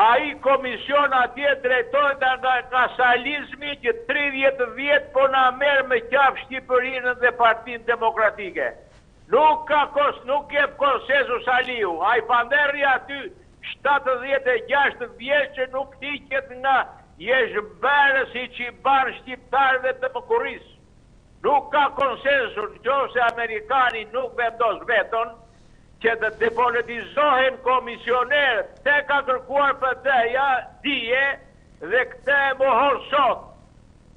Ai komision atje drejtohet nga socializmi që 30 vjet po na merr me qaf Shtypërinë dhe Partinë Demokratike. Nuk jep konsensus Aliu. Ai panderri aty 76 vjeç që nuk hiqet nga jeshbërës i që i banë shqiptarëve të mëkuris. Nuk ka konsensus nëse Amerikani nuk vendos veton që të depolitizohen komisionerët, te ka kërkuar për teja, dije dhe këte e mohon sot.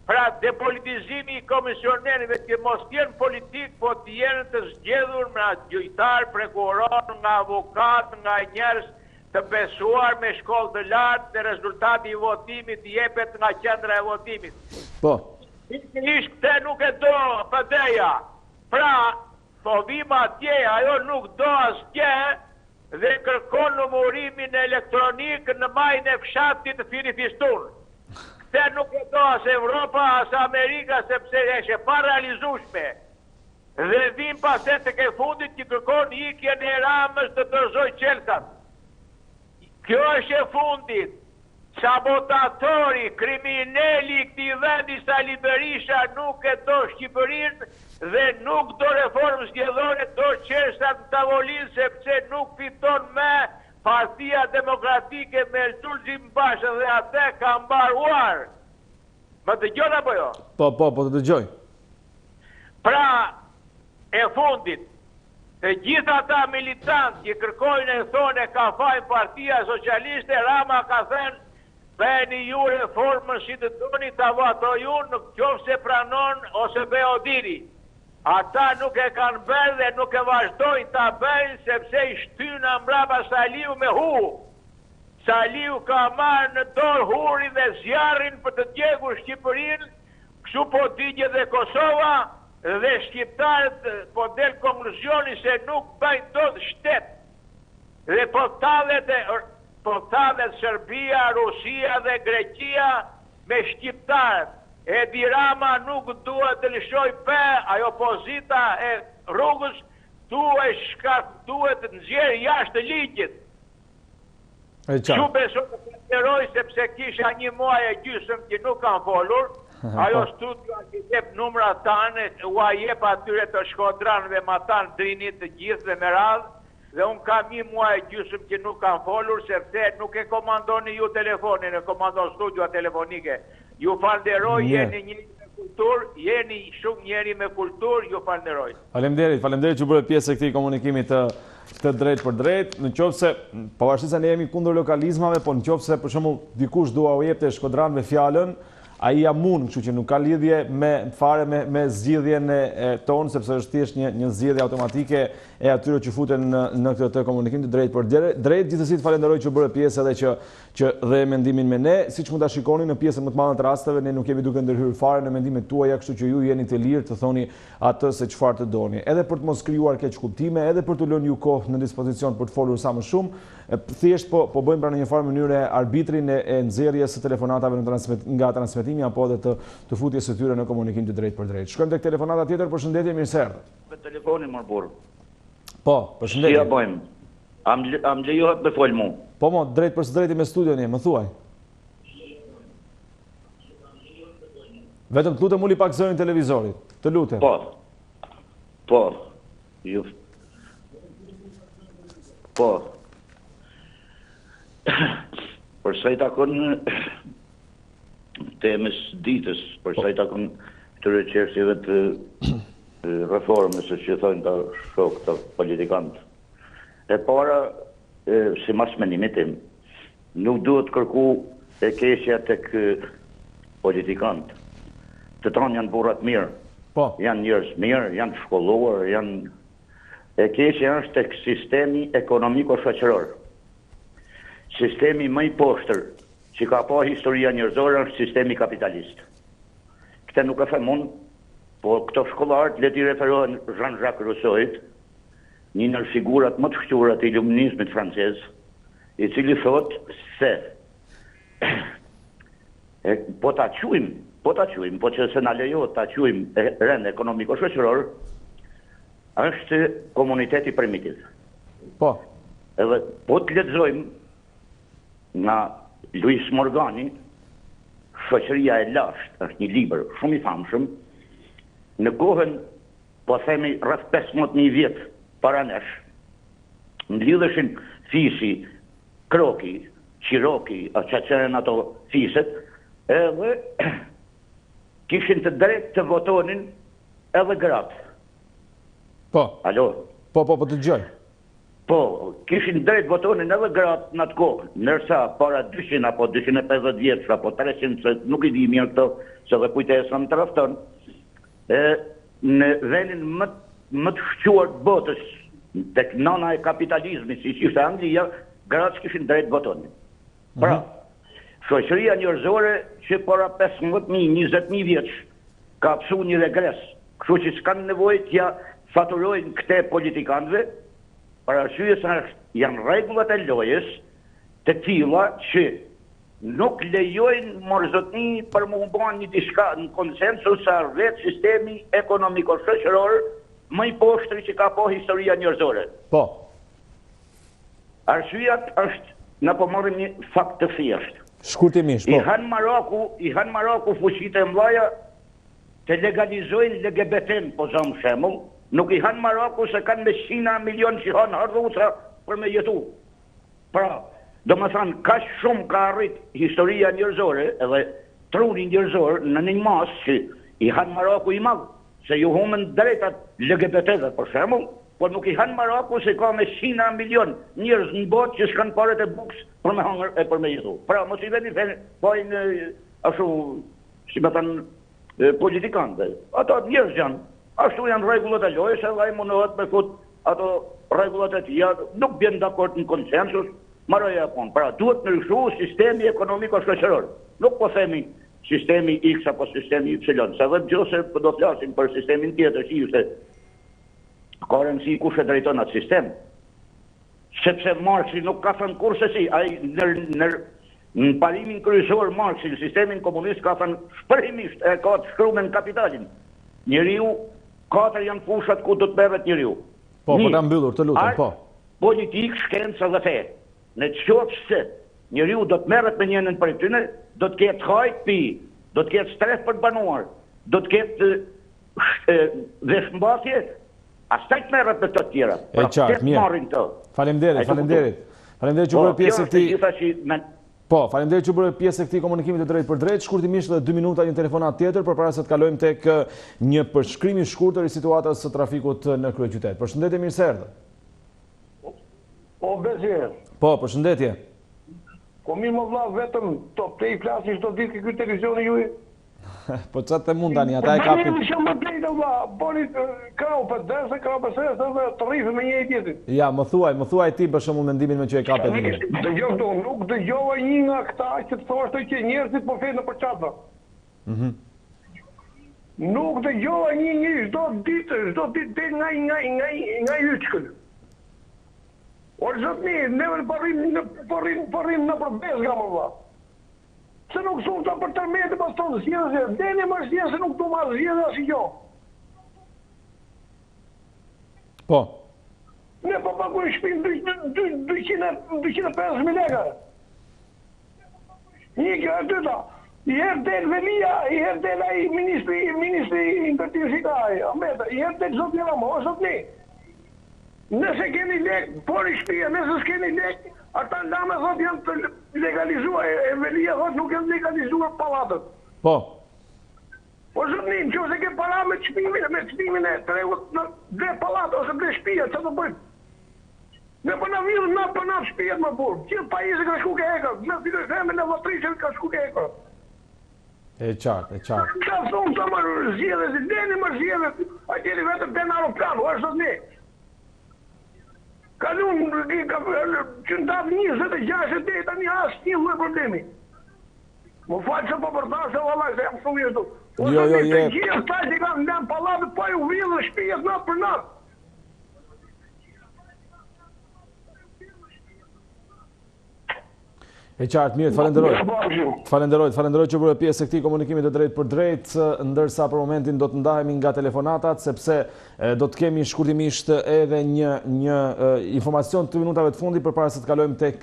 Pra depolitizimi i komisionerëve që mos tjenë politik, po tjenë të zgjedhur nga gjyqtar, prokuror, nga avokat, nga njerëz të besuar me shkollë të lartë dhe rezultati i votimit jepet nga qendra e votimit. Po. Ish këte nuk e do pëdeja. Pra, po vim atje, ajo nuk do asje dhe kërkon numërimin elektronik në majnë e fshatit të Filifistun. Këte nuk e do as Evropa, as Amerika, sepse eshe pa realizushme. Dhe vim pasen të ke fundit që kërkon ikjen e Ramës të tërzoj qelsat. Kjo është e fundit. sabotatori, krimineli i këtij vendi Sali Berisha nuk e do Shqipërinë dhe nuk do reformë zgjedhore, do qersat në tavolinë sepse nuk fiton me Partia Demokratike me Elçulxhin Bashë dhe atë ka mbaruar. Më dëgjon apo jo? Po të dëgjoj. Pra, e fundit, të gjithë ata militantë që kërkojnë e thonë ka fajnë Partia Socialiste, Rama ka thënë, bëni ju reformën si të doni ta votoj unë në qoftë se pranon ose Beodiri. Ata nuk e kanë bërë dhe nuk e vazhdojnë ta bëjnë sepse i shtynë mbrapa Saliu me hu. Saliu ka marrë në dorë hurin dhe zjarrin për të djegur Shqipërinë, kështu po digje dhe Kosova dhe shqiptarët po del konkluzioni se nuk bëjnë dot shtet. Dhe po tallet Serbia, Rusia dhe Greqia me shqiptarët. Edi Rama nuk duhet të lëshoj pe, ajo opozita e rrugës duhet të nxjerrë jashtë ligjit. Që besoj të falenderoj sepse kisha një muaj e gjysmë që nuk kanë folur, ajo studio që jep numrat tanë, ua jep atyre të shkodranëve ma tanë drinit të gjithë dhe me radhë, dhe unë kam një muaj e gjysmë që nuk kanë folur, sepse nuk e komandoni ju telefonin, e komandon studio telefonike. Ju falenderoj, jeni njëri me kulturë, jeni shumë njëri me kulturë, ju falenderoj. Faleminderit që bëre pjesë e këtij komunikimi të drejt për drejt, në qoftë se pavarësisht se ne jemi kundër lokalizmave, po në qoftë se për shembull dikush dua u jepte shkodranëve fjalën, ai ja mund, kështu që nuk ka lidhje me zgjidhjen e tonë, sepse është thjesht një zgjidhje automatike e atyre që futen në këtë komunikim të drejt për drejt. Gjithsesi të falenderoj që bëre pjesë edhe që dhe mendimin me ne, siç mund ta shikoni në pjesën më të madhe të rasteve, ne nuk jemi duke ndërhyrë fare në mendimet tuaja, kështu që ju jeni të lirë të thoni atë se çfarë të doni, edhe për të mos krijuar keq kuptime, edhe për të lënë ju kohë në dispozicion për të folur sa më shumë, thjesht po bëjmë pra në një farë mënyrë arbitrin e nxjerrjes së telefonatave nga transmetimi apo edhe të futjes së tyre në komunikim të drejt për drejt. Shkojmë tek telefonata tjetër, përshëndetje, mirë se erdhët. Me telefonin më burr. Po, përshëndetje. Si ja bëjmë? Am lejohet me fol mu? Po mo, drejt për së drejti me studion më thuaj. Vetëm të lutem uli pak zërin televizorit. Të lutem. Po. Për sa i takon temës ditës, për sa i takon këtyre çështjeve të reformës, që thonë të shok të politikanët. E para, si mas menimit tim, nuk duhet kërku e keqja tek politikanët. Të tanë janë burrat mirë, janë njerëz mirë, janë të shkolluar, e keqja është tek sistemi ekonomiko-shoqëror. Sistemi më i poshtër që ka pa historia njerëzore është sistemi kapitalist. Këtë nuk e them unë, po këto shkollarët le t'i referohen Jean-Jacques Rousseauit, një nër figurat më të shqura të iluminizmit francez, i cili thot se po ta quajmë, po që se na lejohet ta quajmë rend ekonomiko-shoqëror, është komuniteti primitiv. Po. Edhe po të lexojmë nga Luis Morgani, Shoqëria e lashtë, është një libër shumë i famshëm, në kohën, po themi, rreth 15.000 vjet para nesh, mblidheshin fisi, kroki, qiroki, që qenë ato fiset, edhe kishin të drejt të votonin edhe gratë. Po. Alo? Po të gjoj. Po, kishin drejt votonin edhe gratë në atë kohë, nërsa para 200 apo 250 vjetës, apo 300, se nuk i di mirë këto, se dhe kujtesa më të rafton, në vendin më të shquar të botës, tek nana e kapitalizmit, si ishte Anglia, gratë kishin drejt votonin. Pra, shoqëria njerëzore që para 15.000-20.000 vjeç ka psu një regres, kështu që s'kan nevojë t'ja faturojnë këte politikanëve, për arsye se janë rregullat e lojës të tilla që nuk lejojnë morzotni për më bën një diçka në konsensus sa vetë sistemi ekonomiko-shoqëror më i poshtër që ka po historia njerëzore. Po. Arsyeja është, na po marrim një fakt të thjeshtë. Shkurtimisht, I han Maroku fuqitë e mëdha të legalizojnë LGBT-n, po zëm shembull, nuk i han Maroku se kanë me 100 milion që hanë hardhuca për me jetu. Pra, do më thënë, ka shumë ka arrit historia njerëzore edhe truni njerëzor në një mas që i han Maroku i madh, se ju humën drejtat LGBT-dhe për shembull, por nuk i han Maroku se ka me 100 milion njerëz në botë që s'kan parët e buks për me hangër e për me jetu. Pra, mos i veni pojnë ashtu, si me thënë, politikanëve. Ato njerëz janë, ashtu janë rregullat e lojës, edhe ai mundohet me fut ato rregullat e tija, nuk bjen dakord në konsensus, marrë Japon. Pra, duhet ndryshu sistemi ekonomiko-shoqëror. Nuk po themi sistemi X apo sistemi Y, se dhe gjose do flasim për sistemin tjetër që ishte ka rëndësi kush e drejton atë sistem. Sepse Marxi nuk ka thënë kurse si, ai në parimin kryesor Marxi, në sistemin komunist ka thënë shpërhimisht e ka të shkruar në Kapitalin. Njeriu, 4 janë fushat ku do të merret njeriu. Po ta mbyllur, të lutem, po. Politik, shkencë dhe fe. Në qoftë se njeriu do të merret me njërin prej tyre, do të ketë hajt pi, do të ketë stres për të banuar, do të ketë veshmbathje, asaj të merret me të tjera. E qartë, mirë. Faleminderit. Faleminderit që bëre pjesë e këtij. Po, faleminderit që bëre pjesë e këtij komunikimi të drejtë për drejtë. Shkurtimisht edhe 2 minuta një telefonat tjetër përpara se të kalojmë tek një përshkrim i shkurtër i situatës së trafikut në kryeqytet. Përshëndetje, mirë se erdhë. Po, Besard. Po, përshëndetje. Po mirë më vlla, vetëm te i flasin çdo ditë ky televizioni juaj. Po çfarë të mund tani, ata e kapin. Po shumë drejtë vlla, boni krau për desë, krau për sërë, dhe të rrifë me njëri tjetrin. Ja, më thuaj ti për shembull mendimin me që e kapet. Dëgjoj këtu, nuk dëgjova një nga këta që të thoshte që njerëzit po flenë për çata. Nuk dëgjova një çdo ditë del nga yçkën. O zotni, neve parim në përbes nga më vlla. Se nuk shumë të për tërmete pas tonë zjedhë, deni më zjedhë se nuk du ma zjedhë asë jo. Po. Ne po paku i shpin 250.000 leka. Një kjo e dyta. I herë del Velia, i herë del ai ministri intertifika ai, Ameta, i herë del zotni Ramo, o zotni. Nëse keni lek, por i shpia, nëse s'keni lek, ata lame thot janë të legalizua, e Velia thot nuk janë legalizua palatët. Po. O zotni, që ose ke para me çmimin e tregut në dhe palatë ose dhe shpia, që të bëjmë? Ne për në vilë, na për në shpijat më burë. Që pajisë ka shku ke ekër, me fitoj feme në vatrishën ka shku ke ekër. E qartë. Ka thonë të më zjedhe, si deni më zjedhe, a tjeri vetëm të në aeroplanu, o zotni. Kalun që ndavë 26 dhe tani asë një më problemi. Më falë që po përdashe, vallaj, se jam shumë jetu. O të të gjithë taj që kam në palatë, pa ju villë shpijet natë për natë. E qartë, mirë, falenderoj që bëre pjesë e këtij komunikimi të drejtë për drejtë, ndërsa për momentin do të ndahemi nga telefonatat, sepse do të kemi shkurtimisht edhe një informacion të minutave të fundit përpara se të kalojmë tek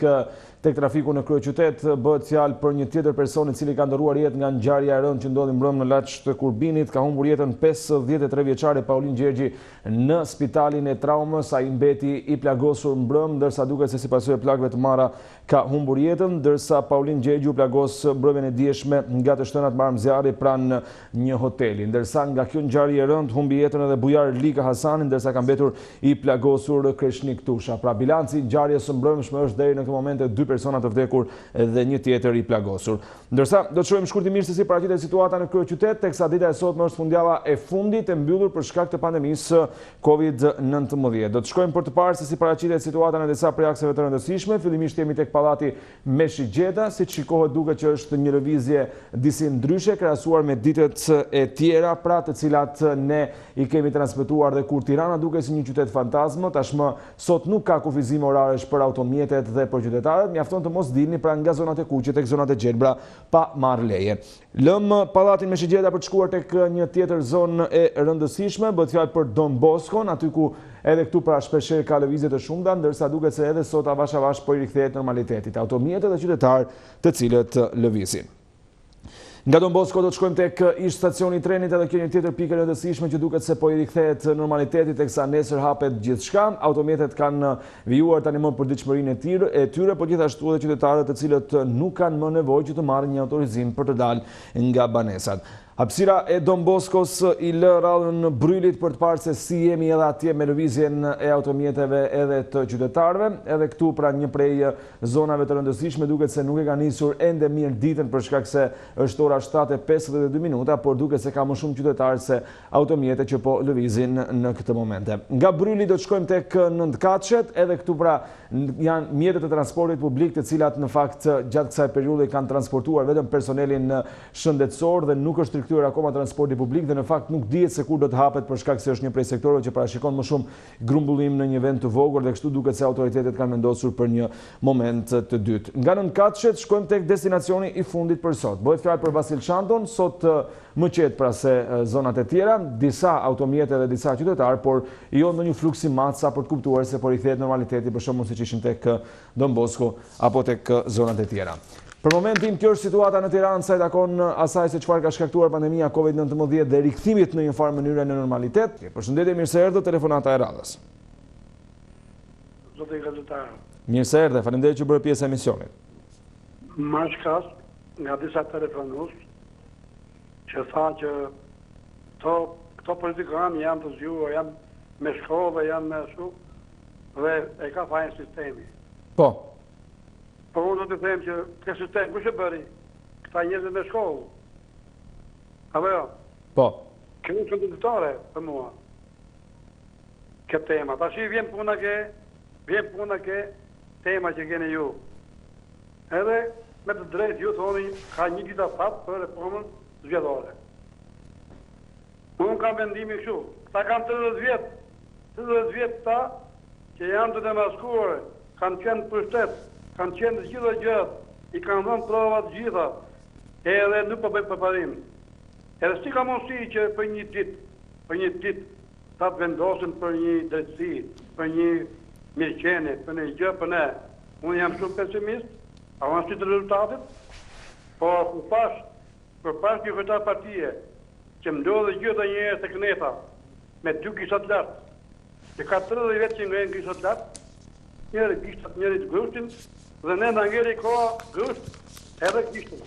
trafiku në kryeqytet. Bëhet fjalë për një tjetër person i cili ka ndërruar jetë nga ngjarja e rëndë që ndodhi mbrëmë në Laç të Kurbinit. Ka humbur jetën 53 vjeçare Paulin Gjergji në spitalin e traumës. Ai mbeti i plagosur mbrëmë, ndërsa duket se si pasojë plagëve të marra ka humbur jetën, ndërsa Paulin Gjergji u plagos mbrëmjen e dieshme nga të shtënat me armëzjarri pranë një hoteli. Ndërsa nga kjo ngjarje e rëndë humbi jetën edhe bujar Lika Hasani, ndërsa ka mbetur i plagosur Kreshnik Tusha. Pra bilanci i ngjarjes së mbrëmshme është deri në këtë moment 2 persona të vdekur dhe një tjetër i plagosur. Ndërsa do të shohim shkurtimisht se si paraqitet situata në kryeqytet, teksa dita e sotme është fundjava e fundit e mbyllur për shkak të pandemisë COVID-19. Do të shkojmë për të parë se si paraqitet situata në disa prej akseve të rëndësishme. Fillimisht jemi tek pallati Meshigjeta, siç shikohet duket që është një lëvizje disi ndryshe krahasuar me ditët e tjera, pra të cilat ne i kemi transmetuar dhe kur Tirana duket si një qytet fantazmë. Tashmë sot nuk ka kufizime oraresh për automjetet dhe për qytetarët. mjafton të mos dilni pra nga zonat e kuqe tek zonat e gjelbra pa marrë leje. Lëm pallatin me shigjeta për të shkuar tek një tjetër zonë e rëndësishme, bëhet fjalë për Don Boskon, aty ku edhe këtu pra shpeshherë ka lëvizje të shumta, ndërsa duket se edhe sot avash avash po i rikthehet normalitetit. Automjetet dhe qytetarë të cilët lëvizin. Nga Don Bosko do të shkojmë tek ish stacioni i trenit, edhe kjo një tjetër pikë e rëndësishme që duket se po i rikthehet normaliteti teksa nesër hapet gjithçka. Automjetet kanë vijuar tani më për ditëshmërinë e tyre, por gjithashtu edhe qytetarët të cilët nuk kanë më nevojë që të marrin një autorizim për të dalë nga banesat. Hapësira e Don Boskos i lë rallën Brylit për të parë se si jemi edhe atje me lëvizjen e automjeteve edhe të qytetarëve. Edhe këtu pra një prej zonave të rëndësishme duket se nuk e ka nisur ende mirë ditën për shkak se është ora 7:52 minuta, por duket se ka më shumë qytetarë se automjete që po lëvizin në këtë momente. Nga Bryli do të shkojmë tek Nëntkaçet, edhe këtu pra janë mjetet e transportit publik të cilat në fakt gjatë kësaj periudhe kanë transportuar vetëm personelin shëndetësor dhe nuk është rikthyer akoma transporti publik dhe në fakt nuk dihet se kur do të hapet për shkak se është një prej sektorëve që parashikon më shumë grumbullim në një vend të vogël dhe kështu duket se autoritetet kanë vendosur për një moment të dytë. Nga Nëntkaçet shkojmë tek destinacioni i fundit për sot. Bëhet fjalë për Vasilçanton, sot më qetë pra se zonat e tjera, disa automjete dhe disa qytetarë, por jo ndonjë fluks i madh sa për të kuptuar se po rikthehet normaliteti, për shembull siç ishin tek Don Bosko apo tek zonat e tjera. Për momentin, kjo është situata në Tiranë sa i takon asaj se çfarë ka shkaktuar pandemia COVID-19 dhe rikthimit në një farë mënyre në normalitet. Përshëndetje, mirë se erdhët, telefonata e radhës. Zoti gazetar. Mirë se erdhe, faleminderit që bërë pjesë e emisionit. Ma shkas nga disa telefonus që tha që këto politikanë janë të zgjuar, janë me shkollë, janë me shu dhe e ka fajin sistemi. Po. Por unë do të them që këtë sistem kush e bëri? Këta njerëz me shkollë. Apo jo? Po. Kjo është ndërtore për mua. Këtë tema. Tash vjen puna ke tema që keni ju. Edhe me të drejtë ju thoni ka një ditë fat për reformën zgjedhore. Unë kam vendimin kështu. Këta kanë 30 vjet ta që janë të demaskuar, kanë qenë pushtet, kanë qenë të gjitha gjërat, i kanë dhënë prova të gjitha, edhe nuk po bëjnë përparim. Edhe si ka mundësi që për një ditë ta të vendosin për një drejtësi, për një mirëqenie, për një gjë për ne. Unë jam shumë pesimist, avancit të rezultatit, por për pas një këta partije, që ndodhe gjitha njërë të këneta, me 2 kishat lartë, që ka 30 vetë që ngrenë kishat lartë, njëri kishat njëri të grushtin, dhe ne në ngeri koha grusht, edhe kishtin.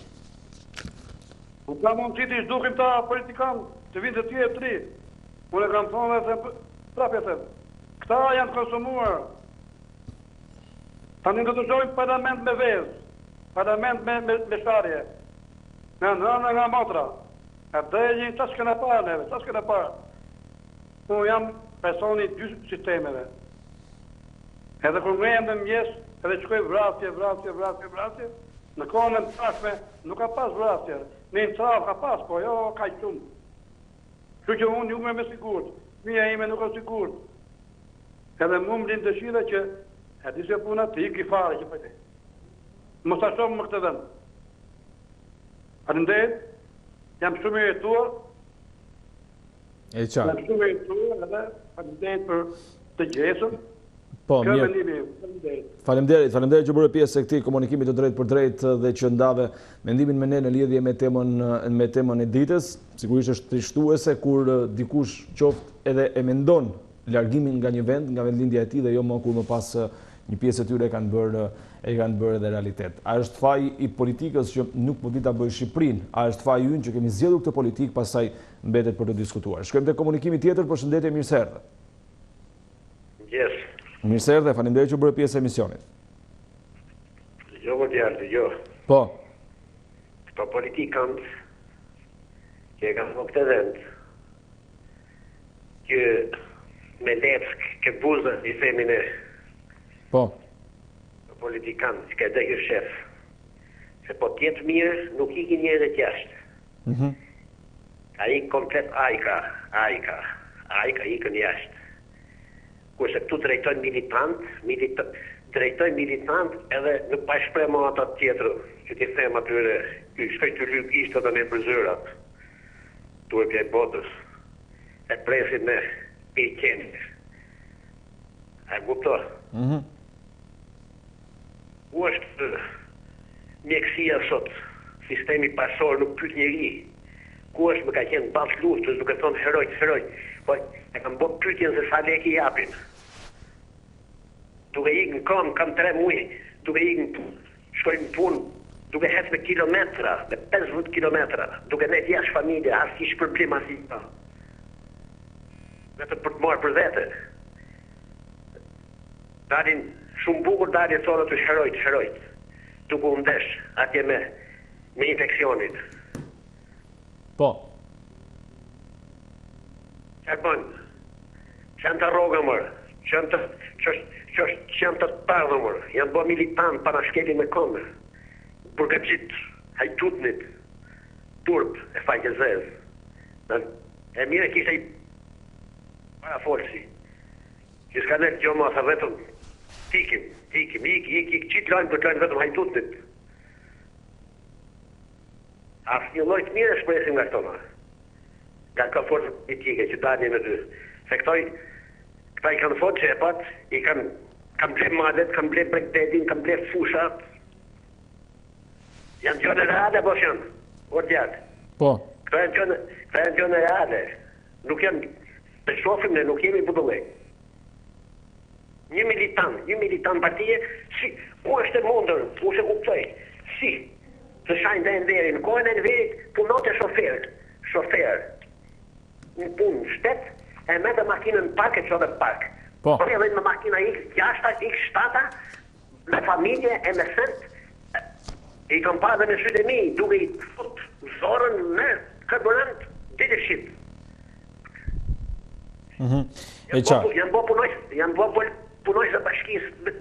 Unë ka mundësi të ishdukim ta politikanë, të vinë të tje të ri. Unë e kam thonë dhe prapjetet. Këta janë konsumuar. Tani do të shojmë parlament me vezë, parlament me sharje, me nënë nga motra. E dhe një të s'këna parë neve, të s'këna parë. Unë jam personi 2 sistemeve. Edhe kër ngrejem dhe mjes, edhe qëkoj vrasje, në kohën e më trashme nuk ka pas vrasje. Në një traf ka pas, po jo ka i shumë. Që që unë ju me sigurt, mija ime nuk është sigurt. Edhe mu më linë dëshira që e disë e puna të i fare që pëjte. Mos ta shumë më këtë vend. Faleminderit, jam shumë i jetuar. E qartë. Jam shumë i jetuar edhe faleminderit për të gjesën. Po, mirë. Faleminderit që bërë pjesë e këtij komunikimi të drejtë për drejtë dhe që ndave mendimin me ne në lidhje me temën e ditës. Sigurisht është trishtuese kur dikush qoftë edhe e mendon largimin nga një vend, nga vendlindja e tij dhe jo më kur më pas një pjesë e tyre e kanë bërë edhe realitet. A është faji i politikës që nuk po di ta bëjë Shqipërinë? A është faji ynë që kemi zgjedhur këtë politikë, pastaj mbetet për të diskutuar. Shkojmë te komunikimi tjetër, përshëndetje, mirë se erdhe. Mirë se erdhe, faleminderit që bërë pjesë e emisionit. Jo, më djarë, jo. Po. Këto politikanët që e kanë këtë vend, që me leck ke buzën i themin e po. Politikanë, që ka dhe ju shef, se po tjetë mirë, nuk i ki njëre tjashtë. A i komplet ajka i kën jashtë. Kurse këtu të rejtojnë drejtoj militant edhe nuk pa shpreh më ata tjetër, që ti them atyre, shkoj të lyp ishte edhe me përzërat, turpja e botës, e presin me pjeqenit. A kupto? Ku është mjekësia sot? Sistemi pasor nuk pyet njeri. Ku është më ka qenë pas luftës, duke thonë heroj, po e kam bërë pyetjen se sa lekë i japin. Duke ikë në kam 3 muaj, duke ikë në punë, shkoj në punë, duke hecë me kilometra, me 50 kilometra, duke ne t'jash familje, asë ish problem asë i ta. Vetëm për të marrë për vete. Dalin shumë bukur, dalin thonë të herojt, duke u ndesh atje me infekcionit. Po. Çfarë bën? Çan të rrogë mërë, çan të parë mërë, janë bë militant para shkeli me këmbë, burgëgjit, hajtutnit, turp, e fajke zezë. E mire kisha i para folsi, që s'ka net gjo ma, tha vetëm, tikim, qitë lajnë për të lajnë vetëm hajtutnit. Asë një lojtë mire shpresim nga këtona, nga ka forë politike që dalje në dy. Se këta i kanë fort qepat, i kanë ble malet, kanë ble bregdedin, kanë ble fushat. Janë gjone reale, po shënë, ordjat. Po. Këta janë gjone reale. Nuk janë, të shofim ne, nuk jemi budullë. Një militant partije, si, ku është e mundër, ku është e kuptoj, si, të shajnë dhe enverin, në kohën e enverit, punot e shofer, në punë në shtet, e me dhe makinën park e që dhe park. Po. Por edhe me makina X6, X7, me familje e me sent, i kam pa dhe në sytë e mi, duke i fut zorën me karburant, ditë shqip. Janë bo punojsh dhe bashkisë,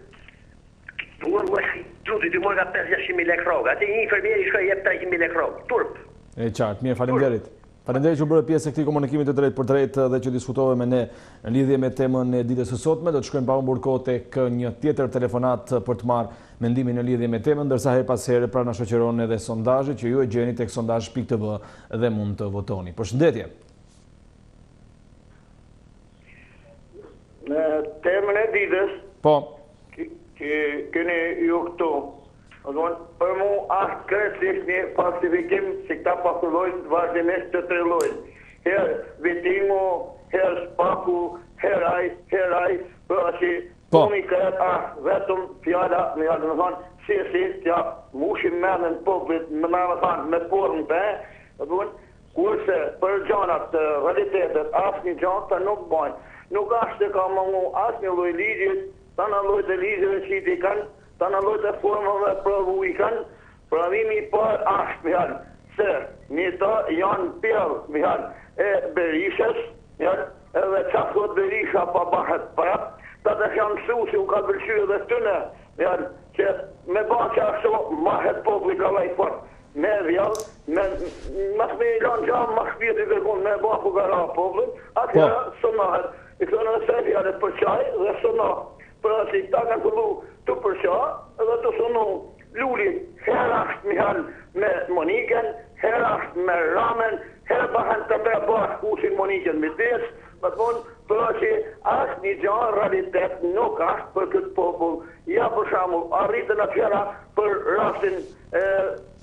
duhet të morë nga 500.000 lekë rogë. Ati një fermieri shkoj jep 300.000 lekë rogë. Turp. E qartë, mirë, faleminderit. Faleminderit që bërë pjesë e këtij komunikimi të drejtë për drejtë dhe që diskutove me ne në lidhje me temën e ditës së sotme. Do të shkojmë pa humbur kohë tek një tjetër telefonat për të marrë mendimin në lidhje me temën, ndërsa her pas here pra na shoqëron edhe sondazhi që ju e gjeni tek sondazh.tv dhe mund të votoni. Përshëndetje. Në temën e ditës. Po. Keni ju këtu. Për mu ashtë kërësisht një falsifikim që këta pasurlojnë vazhdimisht të tërlojnë. Herë vitimu, herë spaku, herë aj, për që puni kërët vetëm fjalla, me janë më thonë, si, tja mushim menën poplit, me thonë, me porën të, kurse për gjanat të realitetet, asë një gjanë të nuk bojnë. Nuk ashtë të ka më asë një loj ligjit, ta në lojt e ligjeve që i kanë, ta në lojt e formave pravu i kanë, pravimi për ashtë, mi janë, se një ta janë pjellë, mi janë, e berishës, edhe qafot berisha pa bahet prap, ta të janë su që u ka bërqyë dhe tëne, mi janë, që me ba që ashtu mahet popli ka lajt fort, me vjallë, mas me i lanë gjamë, mas pjeti kërkun, me ba ku ka ra popli, atëra sonahet, i kënë në se vjallet për qaj dhe sonahet. Për asë i ta kanë këllu të përsha dhe të sonu lulli herasht mi hanë me Moniken, herasht me Ramen, herë bahen të me bashkë kusin Moniken me desë, për asë asë një gjanë realitet nuk ashtë për këtë popull. Ja për shamu, arritën në fjera për rastin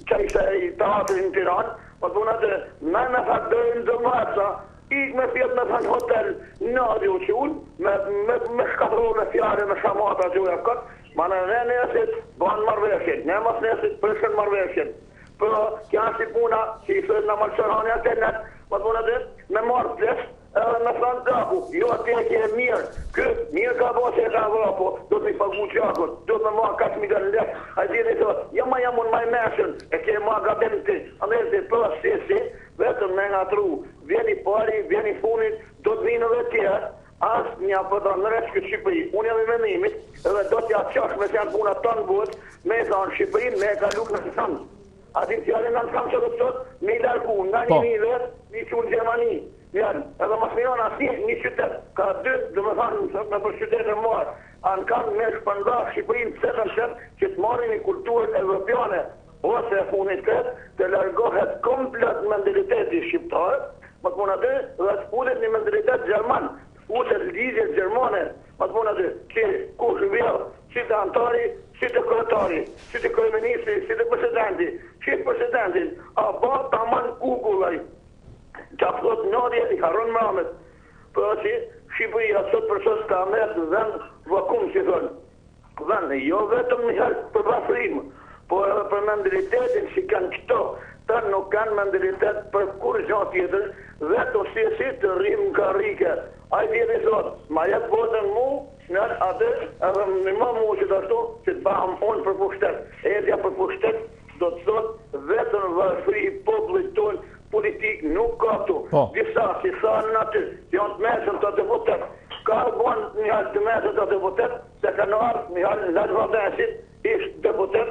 që ishte i teatrin në Tiranë, për thonë atë me fatë dërën dhe masa, ik me pjetë me thënë hotel në adjo qunë, me shkatërur me fjare, me shamata gjoja këtë, ma në nesit banë marveshjen, ne mas nesit përshën marveshjen. Për kja si puna, që i sëtë në malqërani atenet, ma të dhe, me marë ples, edhe me thënë draku, jo atje që e mirë, këtë mirë ka bo që e ka vrapo, do të mi pagu gjakot, do të me marë 4 milion lek, a i dhjeni të, jama jamun maj meshen, e ke ma gabim të, anërë për si, vetëm me nga tru, vjeni pari, vjeni funit, do të vinë dhe tjerë, asë një apëta në reshë këtë Shqipëri, unë jam i vendimit, edhe do t'ja qash me që janë puna të në buët, me e thanë Shqipërin, me e ka luk në të samë. Ati t'jale në në samë që të sot, me i larku, nga një një vetë, një qunë Gjermani, janë, edhe mas miron asë një qytet, ka 2, dhe me thanë, me për qytetë e marë, anë kanë me shpënda Shqipërinë pse që të marrin një kulturën evropiane, ose e funit këtë, të largohet komplet mentaliteti shqiptar, më të puna dhe të futet një mentalitet gjerman, futet lidhjes gjermane, më të puna dhe që kush vjell, si të antari, si të kryetari, si të kryeministri, si të presidenti, që presidentin, a ba të aman kukullaj, që a thot nodje i haron mramet, për që Shqipëria sot për sot ka mërë vend vakum që thonë, vend, jo vetëm një herë për bafrim, por edhe për mentalitetin që kanë këto, ta nuk kanë mentalitet për kur gjatë tjetër, vetë si të rrimë ka rike. A i tjeti thot, ma jetë votën mu, në atë, edhe në ma mu që të ashtu, që të bahëm onë për pushtet. Edja për pushtet, do të thot, vetën varfri popullit tonë, politik nuk ka tu. Disa, si sa në aty, janë të mesën të deputet. Ka bon një halë të mesën të deputet, se ka në ardhë një halë në Vadesit, ishtë deputet,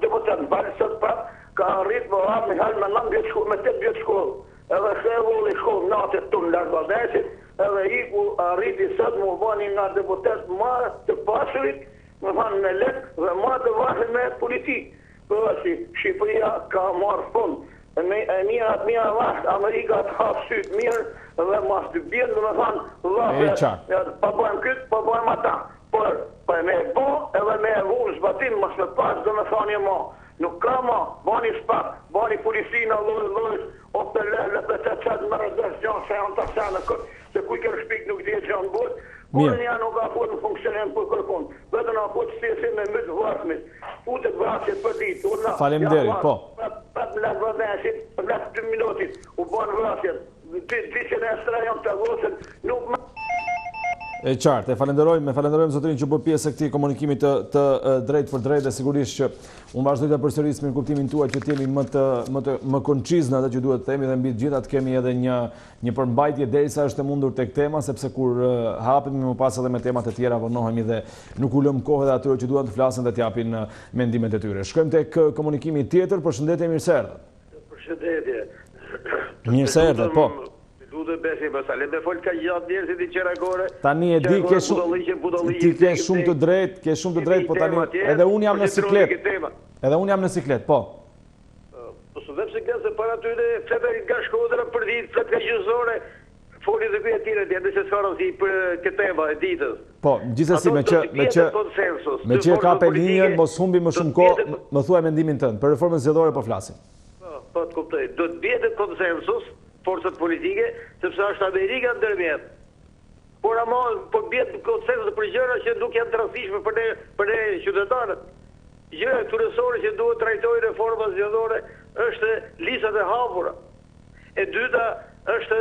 deputet në balë sot prap, ka rritë më ardhë një halë me 9 vjetë shkollë, me 8 vjetë shkollë. Edhe shëvull i shkollë natët të në Vadesit, edhe i ku rriti sot më bani nga deputet ma të pasurit, më thanë me lekë dhe ma të vahën me politikë. Për që Shqipëria ka marrë fund. E mija vashtë, Amerika të hapë sytë mirë dhe mas të bjenë dhe me thanë, pa bojmë këtë, pa bojmë ata. Por me e bo edhe me e vullë zbatim, mas me pas dhe me thani e ma. Nuk ka ma, bani spak, bani policina, lojë, o për le për të qëtë më rëzës gjanë, se janë të sanë këtë, se kuj kërë shpik nuk dhjetë gjanë bërë. Por një nuk ka fut në funksionin për kërkun. Vetën a fut si me mytë vërshmit. Futet vrasjet për ditë. Faleminderit, po. Pat më lëtë vërdesit, më lëtë 2 minutit, u banë vrasjet. Dicën e strajon të vësën, nuk më... E qartë, e falenderojmë zotrin që bë pjesë e këtij komunikimi të drejt për drejt dhe sigurisht që unë vazhdoj të përsëris me kuptimin tuaj që t'jemi më konciz në atë që duhet të themi dhe mbi të gjitha të kemi edhe një përmbajtje derisa është e mundur tek tema, sepse kur hapemi më pas edhe me temat e tjera vonohemi dhe nuk u lëm kohë dhe atyre që duan të flasin dhe t'japin mendimet e tyre. Shkojmë tek komunikimi tjetër. Përshëndetje, mirë se erdhët. Përshëndetje. Mirë se erdhët, po. Lutë besi pasale, me folë ka gjatë njerëzit i qera gore. Tani e di, ti ke shumë të drejt, po tani edhe unë jam në siklet. Edhe unë jam në siklet, po. Po së dhe siklet se para ty dhe fletë nga Shkodra për ditë, fletë ka gjysore, foli dhe kuj e tire tjetë, dhe se s'karën si për këtë tema e ditës. Po, gjithësësi me që ka për linjën, mos humbi më shumë kohë, më thuaj mendimin tënë, për reformën zgjedhore po flasim. Po, të kuptoj, do të bjetë konsensus, forcat politike, sepse është Amerika ndërmjet. Por ama, po bjetë konsensus për gjëra që nuk janë të rastishme për ne qytetarët. Gjëra kryesore që duhet trajtoj reforma zgjedhore është listat e hapura. E dyta është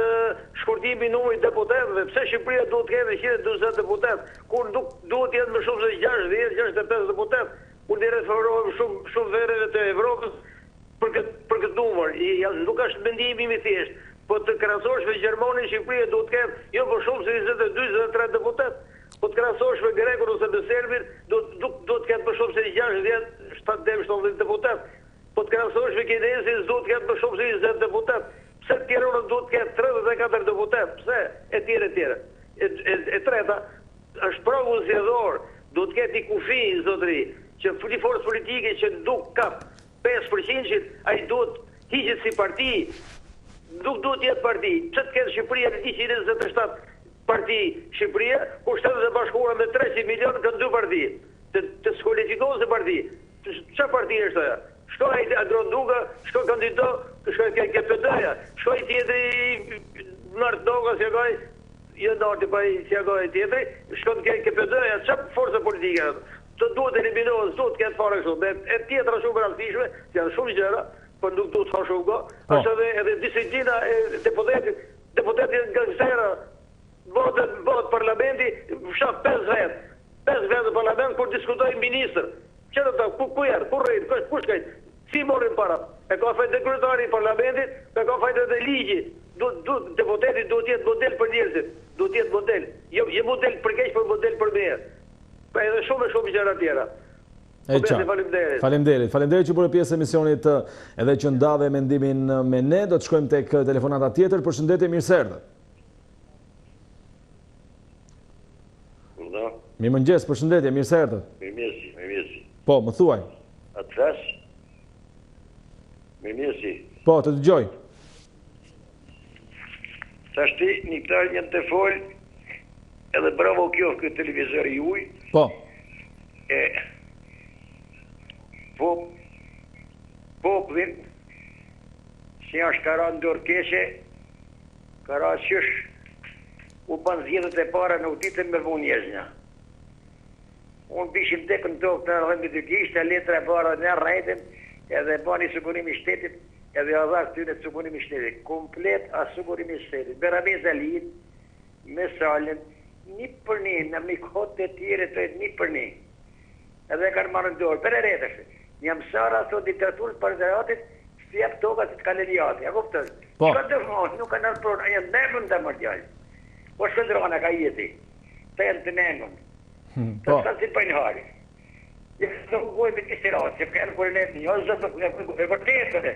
shkurtimi i numrit deputetëve. Pse Shqipëria duhet të ketë 140 deputet, kur duhet të jetë më shumë se 60-65 deputet, kur ne referohemi shumë vereve të Evropës për këtë numër. Nuk është mendimi i thjeshtë. Po të krahasosh me Gjermanin, Shqipëria duhet të ketë jo më shumë se 22-23 deputet. Po të krahasosh me Grekun ose me Serbin, duhet të ketë më shumë se 60-70 deputet. Po të krahasosh me Kinesin, duhet të ketë më shumë se 20 deputet. Pse të tjerë duhet të ketë 34 deputet? Pse? E tjere. E treta, është provu zgjedhor, duhet të ketë i kufi, zotëri, që një forcë politike që nuk ka 5%, ai duhet hiqet si parti. Nuk duhet jetë parti. Që të ketë Shqipëria në 127 parti Shqipëria, kur Shtetet e Bashkuara me 300 milion kanë 2 parti. Të skualifikohen se parti. Ç'a parti është ajo? Shkoj Agronduga, shkoj kandido, shkoj KPD-ja, shkoj tjetri Nart Doga, si agoj, jo Narti pa si agoj tjetri, shkoj KPD-ja, ç'a forca politike të duhet eliminohen, duhet ketë fare kështu. E tjetra shumë rastishme, janë shumë gjëra, por nuk duhet të shumë go. Është edhe disiplina e deputetit nga zera, votë parlamenti, fshat 5 vetë. 5 vetë në parlament, kur diskutojnë ministër. Qëtë ta, ku janë, ku rrinë, ku shkajtë, si morin para. E ka fajtë dhe kryetari i parlamentit, e ka fajtë dhe ligji. Deputetit duhet jetë model për njerëzit. Duhet jetë model. Jo model për keq, për model për me. Pa edhe shumë gjëra tjera. Faleminderit që bëre pjesë e emisionit edhe që ndave mendimin me ne. Do të shkojmë tek telefonata tjetër. Përshëndetje, mirë se erdhët. Mirëmëngjes, përshëndetje, mirë se erdhët. Mirëmjesi. Po, më thuaj. Atë thash? Mirëmjesi. Po, të dëgjoj. Thash ti, një këtar një të folë, edhe bravo kjo këtë televizor juj. Po. Poplin, si është kara ndorë keqe, kara qësh, u banë zjedhët e para në utitën me vu njëzënja. Unë bishim tek në tokë të rëndë të kishtë, letra e para në rrejtën, edhe bani sukurimi shtetit, edhe adhar të tyne të sukurimi shtetit. Komplet a sukurimi shtetit. Berame Zalin, me Salin, një për një, në mikot të tjere të jetë një për një. Edhe kanë marrë në dorë, për e retështë. Një mësara, thot diktaturës për zeratit, stjep tokat të kaleliati. A kuptës? Po. Shka të fëmonë, nuk kanë nërpronë, a një nëmën të mërgjallë. Po shkëndrona ka jeti, të jenë të nëmën. Të shkanë si për një hari. Jësë të gojë me të kështiratë, që përkërë për në një, e vërtetëve,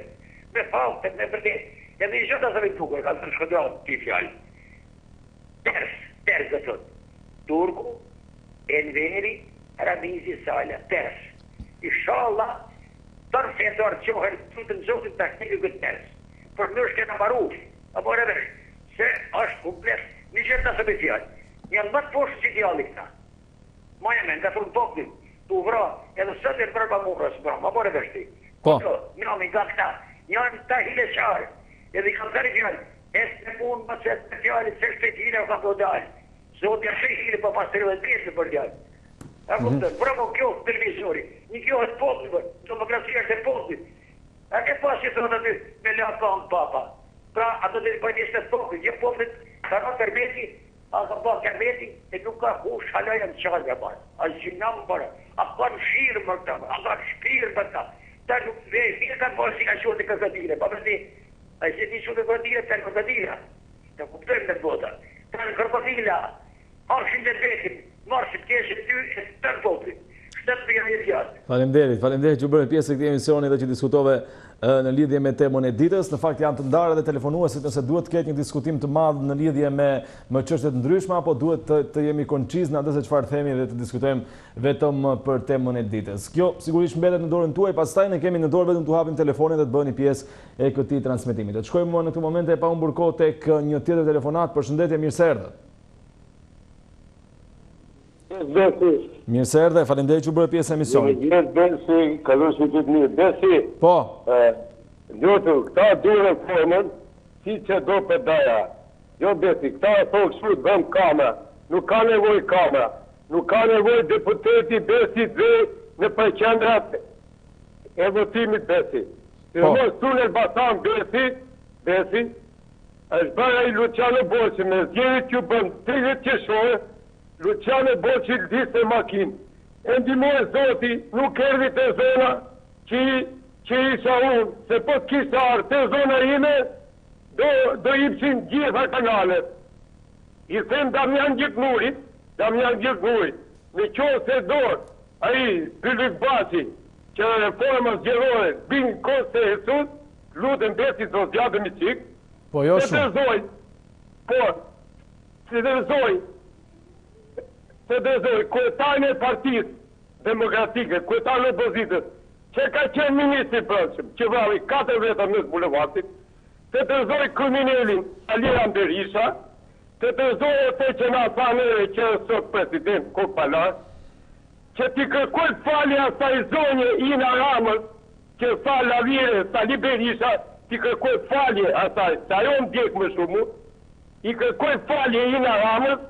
me faltët, me vërtetë. Edhe i shëtë asë rritë ka të shkëndronë të i fjallë. Ters dhe tëtë. Turku, Enveri, Ramizi, Sala, ters. Inshallah, tërë fetar qohër të të nëzotit të aktivit këtë ters. Për në është këna maru, a bërë e vesh, se është komplet, një qërë të asë me fjallë. Një më të poshtë që djalli këta. Maja me, nga thunë poklin, të uvra, edhe sëtë e në bërba murës, ma bërë e veshti. Po. Njëmi nga këta, njëmi ta hile qarë, edhe i kam thëri fjallë, esë në punë më se të fjallë, se shtet hile o ka po dalë. Zotë ja shtet hile po pas 35 për djallë. A kuptën, bravo kjo televizori, një kjo është poklin, demokracia është e poklin. A ke pas që thonë aty me la kanë papa. Pra, ato të bëjnë të poklin, një poklin, ka ka kërbeti, a ka pa kërbeti, e nuk ka kush halaja në qajnë e parë. A gjina më parë, a ka në shirë më këta, a ka në shpirë më këta. Ta nuk vej, mirë kanë parë si ka qëtë të këzatire, pa përdi, a i që ti qëtë të këzatire, të në këzatire. Të kuptojmë në bota. Ta në kërpatila, arshin dhe betin, marshit keshë ty e të në poklin. Faleminderit që u bërë pjesë e këtij emisioni dhe që diskutove në lidhje me temën e ditës. Në fakt janë të ndarë dhe telefonuesit nëse duhet të ketë një diskutim të madh në lidhje me çështje të ndryshme apo duhet të jemi konciz në atë se çfarë themi dhe të diskutojmë vetëm për temën e ditës. Kjo sigurisht mbetet në dorën tuaj, pastaj ne kemi në dorë vetëm të hapim telefonin dhe të bëni pjesë e këtij transmetimi. Të shkojmë në këtë moment e pa humbur kohë tek një tjetër telefonat. Përshëndetje, mirë se erdhët. Mirë se erdhe, faleminderit që u bërë pjesë e emisionit. Besi, kalon që të mirë. Besi, po. Njotu, këta dure formën, si që do për daja. Jo, Besi, këta e thokë shut, vëm kamera. Nuk ka nevoj kamera. Nuk ka nevoj deputeti Besi dhe në përqendrat e votimit Besi. Po. Mos tunë e basan Besi, është bëra i Luciano Boqi me zjerit që bëm 30 qeshore, Luciano Boqi lëdhiste makinë. E ndimoj zoti, nuk erdi të zona që isha unë, se po të kishtë arë të zona ime, do ipsin gjitha kanalet. I them Damjan Gjiknurit, në qohë se dorë, a i Pylik Basi, që në reforma zgjerore, binë kosë se Jesus, lutën Besi do zjadëm i qikë, po jo shumë. Se dëzoj, kërtajnë e partisë demokratike, kërtajnë e opozitës, që ka qenë ministri prëndshëm, që vrali 4 veta në bulevatit, se dëzoj kriminelin Alia Berisha, se dëzoj e te që na thanere që është sot president Kopalar, që ti kërkoj falje asaj zonje Ina Ramës, që sa Lavire, sa Berisha, ti kërkoj falje asaj, sa jo më djekë më shumë, i kërkoj falje Ina Ramës,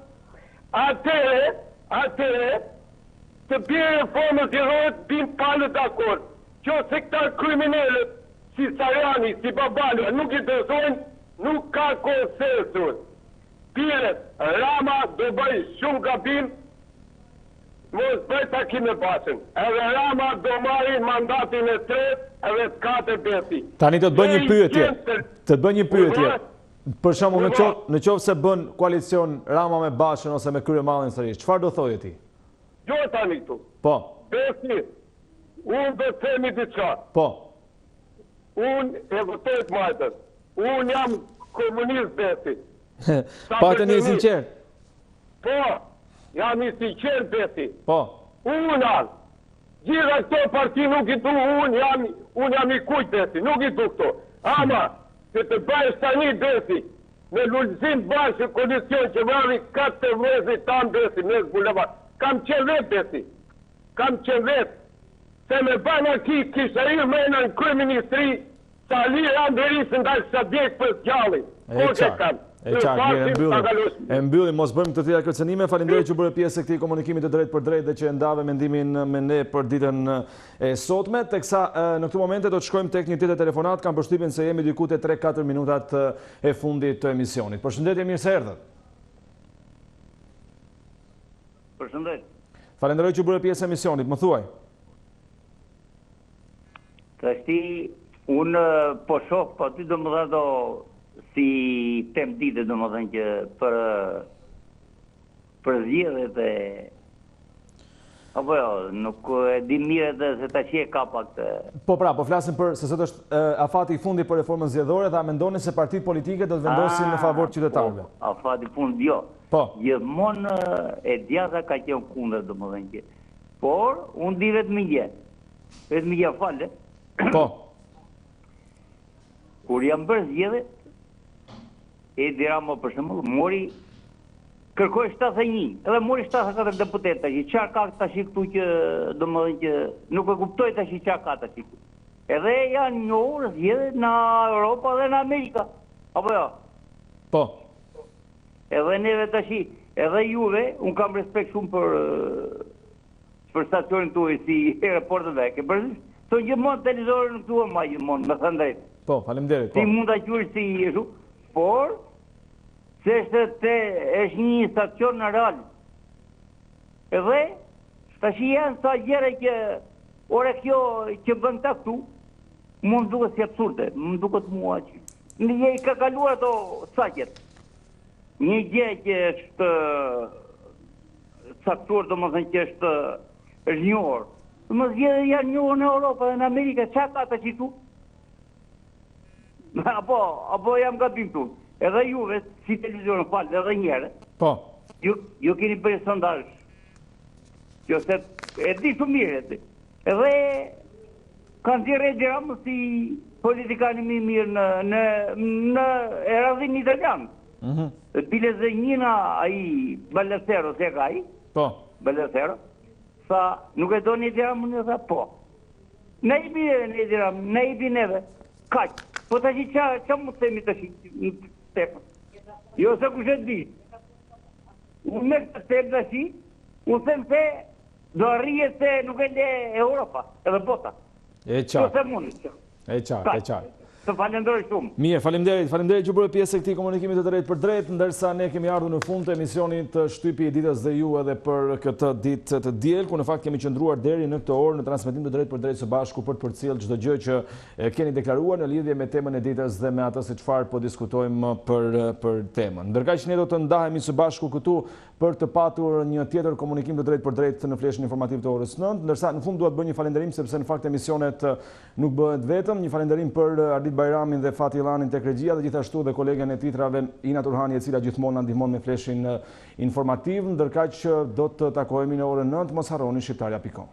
atere, të bjerë reformës i rojët, bimë palët dakord. Që se këta kriminellet, si Sarjani, si Babali, nuk i dëzojnë, nuk ka konsensus. Piret, Rama do bëj shumë gabim, mos bëj takim e bashën. Edhe Rama do marri mandatin e 3, edhe të 4 Besi. Tani të të bëj një pyetje. Për shembull, në qoftë se bën koalicion Rama me Bashën ose me kryemallin sërish, çfarë do thojë ti? Jo tani këtu. Po. Besi, unë do të themi diçka. Po. Unë e votoj të majtës. Unë jam komunist Besi. Patë një sinqert. Po, jam i sinqert besi. Po. Unë gjitha këto parti nuk i du, unë jam i kujt besi, nuk i du këto. Ama, që të bëjsh tani besi, me lullëzim bashkë koalicion që vravi 4 vëzit tanë besi, mes bulevar. Kam qenë vetë besi, kam qenë vetë, se me bana kisha i mena në kryeministri, sa li Anderisë nda kësha djekë për s'gjallin. E qartë, e mbyllim, mos bëjmë të tjera kërcenime. Faleminderit që bëre pjesë e këtij komunikimi të drejtë për drejtë dhe që ndave mendimin me ne për ditën e sotme. Teksa në këtë momente do të shkojmë tek një tjetër telefonat, kam përshtypjen se jemi diku te 3-4 minutat e fundit të emisionit. Përshëndetje, mirë se erdhët. Përshëndet. Falenderoj që bëre pjesë e emisionit, më thuaj. Tashti unë po shoh, po ty do më dha do si tem dite do më thënë që për zgjedhjet e apo jo, nuk e di mirë edhe se tash e ka pak të... Po pra, po flasim për se sot është afati i fundit për reformën zgjedhore dhe a mendoni se partitë politike do të vendosin në favor qytetarëve? Po, afati i fundit jo. Po. Gjithmonë e djatha ka qenë kundër do më thënë që. Por unë di vetëm një. Vetëm një falë. Po. Kur jam bërë zgjedhjet, Edi Rama për shembull mori kërkoi 71, edhe mori 74 deputet tash. Çfarë ka tash këtu që domethënë që nuk e kuptoj tash çfarë ka tash këtu. Edhe janë njohur zgjedhjet në Europë dhe në Amerika. Apo jo? Po. Edhe neve tash, edhe juve, un kam respekt shumë për stacionin tuaj si reporter vekë. Për të gjithmonë televizorin këtu më gjithmonë, me thënë drejt. Po, faleminderit. Po. Ti mund ta quash si ashtu, por se është një stacion në real. Edhe, tash janë sa gjëra që, ore kjo që bën ta këtu, mund duket si absurde, më duket mua që. Një i ka kaluar ato saqet. Një gjë që është saktuar, domethënë që është njohur. Domethënë zgjedhjet janë njohur në Europë dhe në Amerikë, çfarë ka tash këtu? Apo jam gabim këtu. Edhe juve, si televizion falë, edhe njëre. Po. Ju keni bërë sondazh. Jo se e di shumë mirë. Edhe kanë dhirë Edi Rama si politikani më i mirë në eradhin italian. Bile dhe njëna ai Ballestero, se ka ai? Po. Ballestero. Sa nuk e do një Edi Rama, në tha po. Ne i bine në Edi Rama, ne i bine kaq. Po të që mu të themi të shi, jo se ku shë të di. Unë me të them të shi, unë them se do arrije se nuk e le Europa, edhe bota. E qartë. E qartë. Të falenderoj shumë. Mirë, faleminderit që bëre pjesë e këtij komunikimi të drejtë për drejtë, ndërsa ne kemi ardhur në fund të emisionit të Shtypi i ditës dhe ju edhe për këtë ditë të diel, ku në fakt kemi qëndruar deri në këtë orë në transmetim të drejtë për drejtë së bashku për të përcjellë çdo gjë që keni deklaruar në lidhje me temën e ditës dhe me atë se çfarë po diskutojmë për temën. Ndërkaq ne do të ndahemi së bashku këtu për të patur një tjetër komunikim të drejtë për drejtë në fleshin informativ të orës 9, ndërsa në fund dua të bëj një falënderim sepse në fakt emisionet nuk bëhet vetëm, një falënderim për Ardit Bajramin dhe Fati Illanin tek regjia dhe gjithashtu dhe kolegen e titrave Ina Turhani e cila gjithmonë na ndihmon me fleshin informativ, ndërkaq do të takohemi në orën 9, mos harroni shqiptaria.com.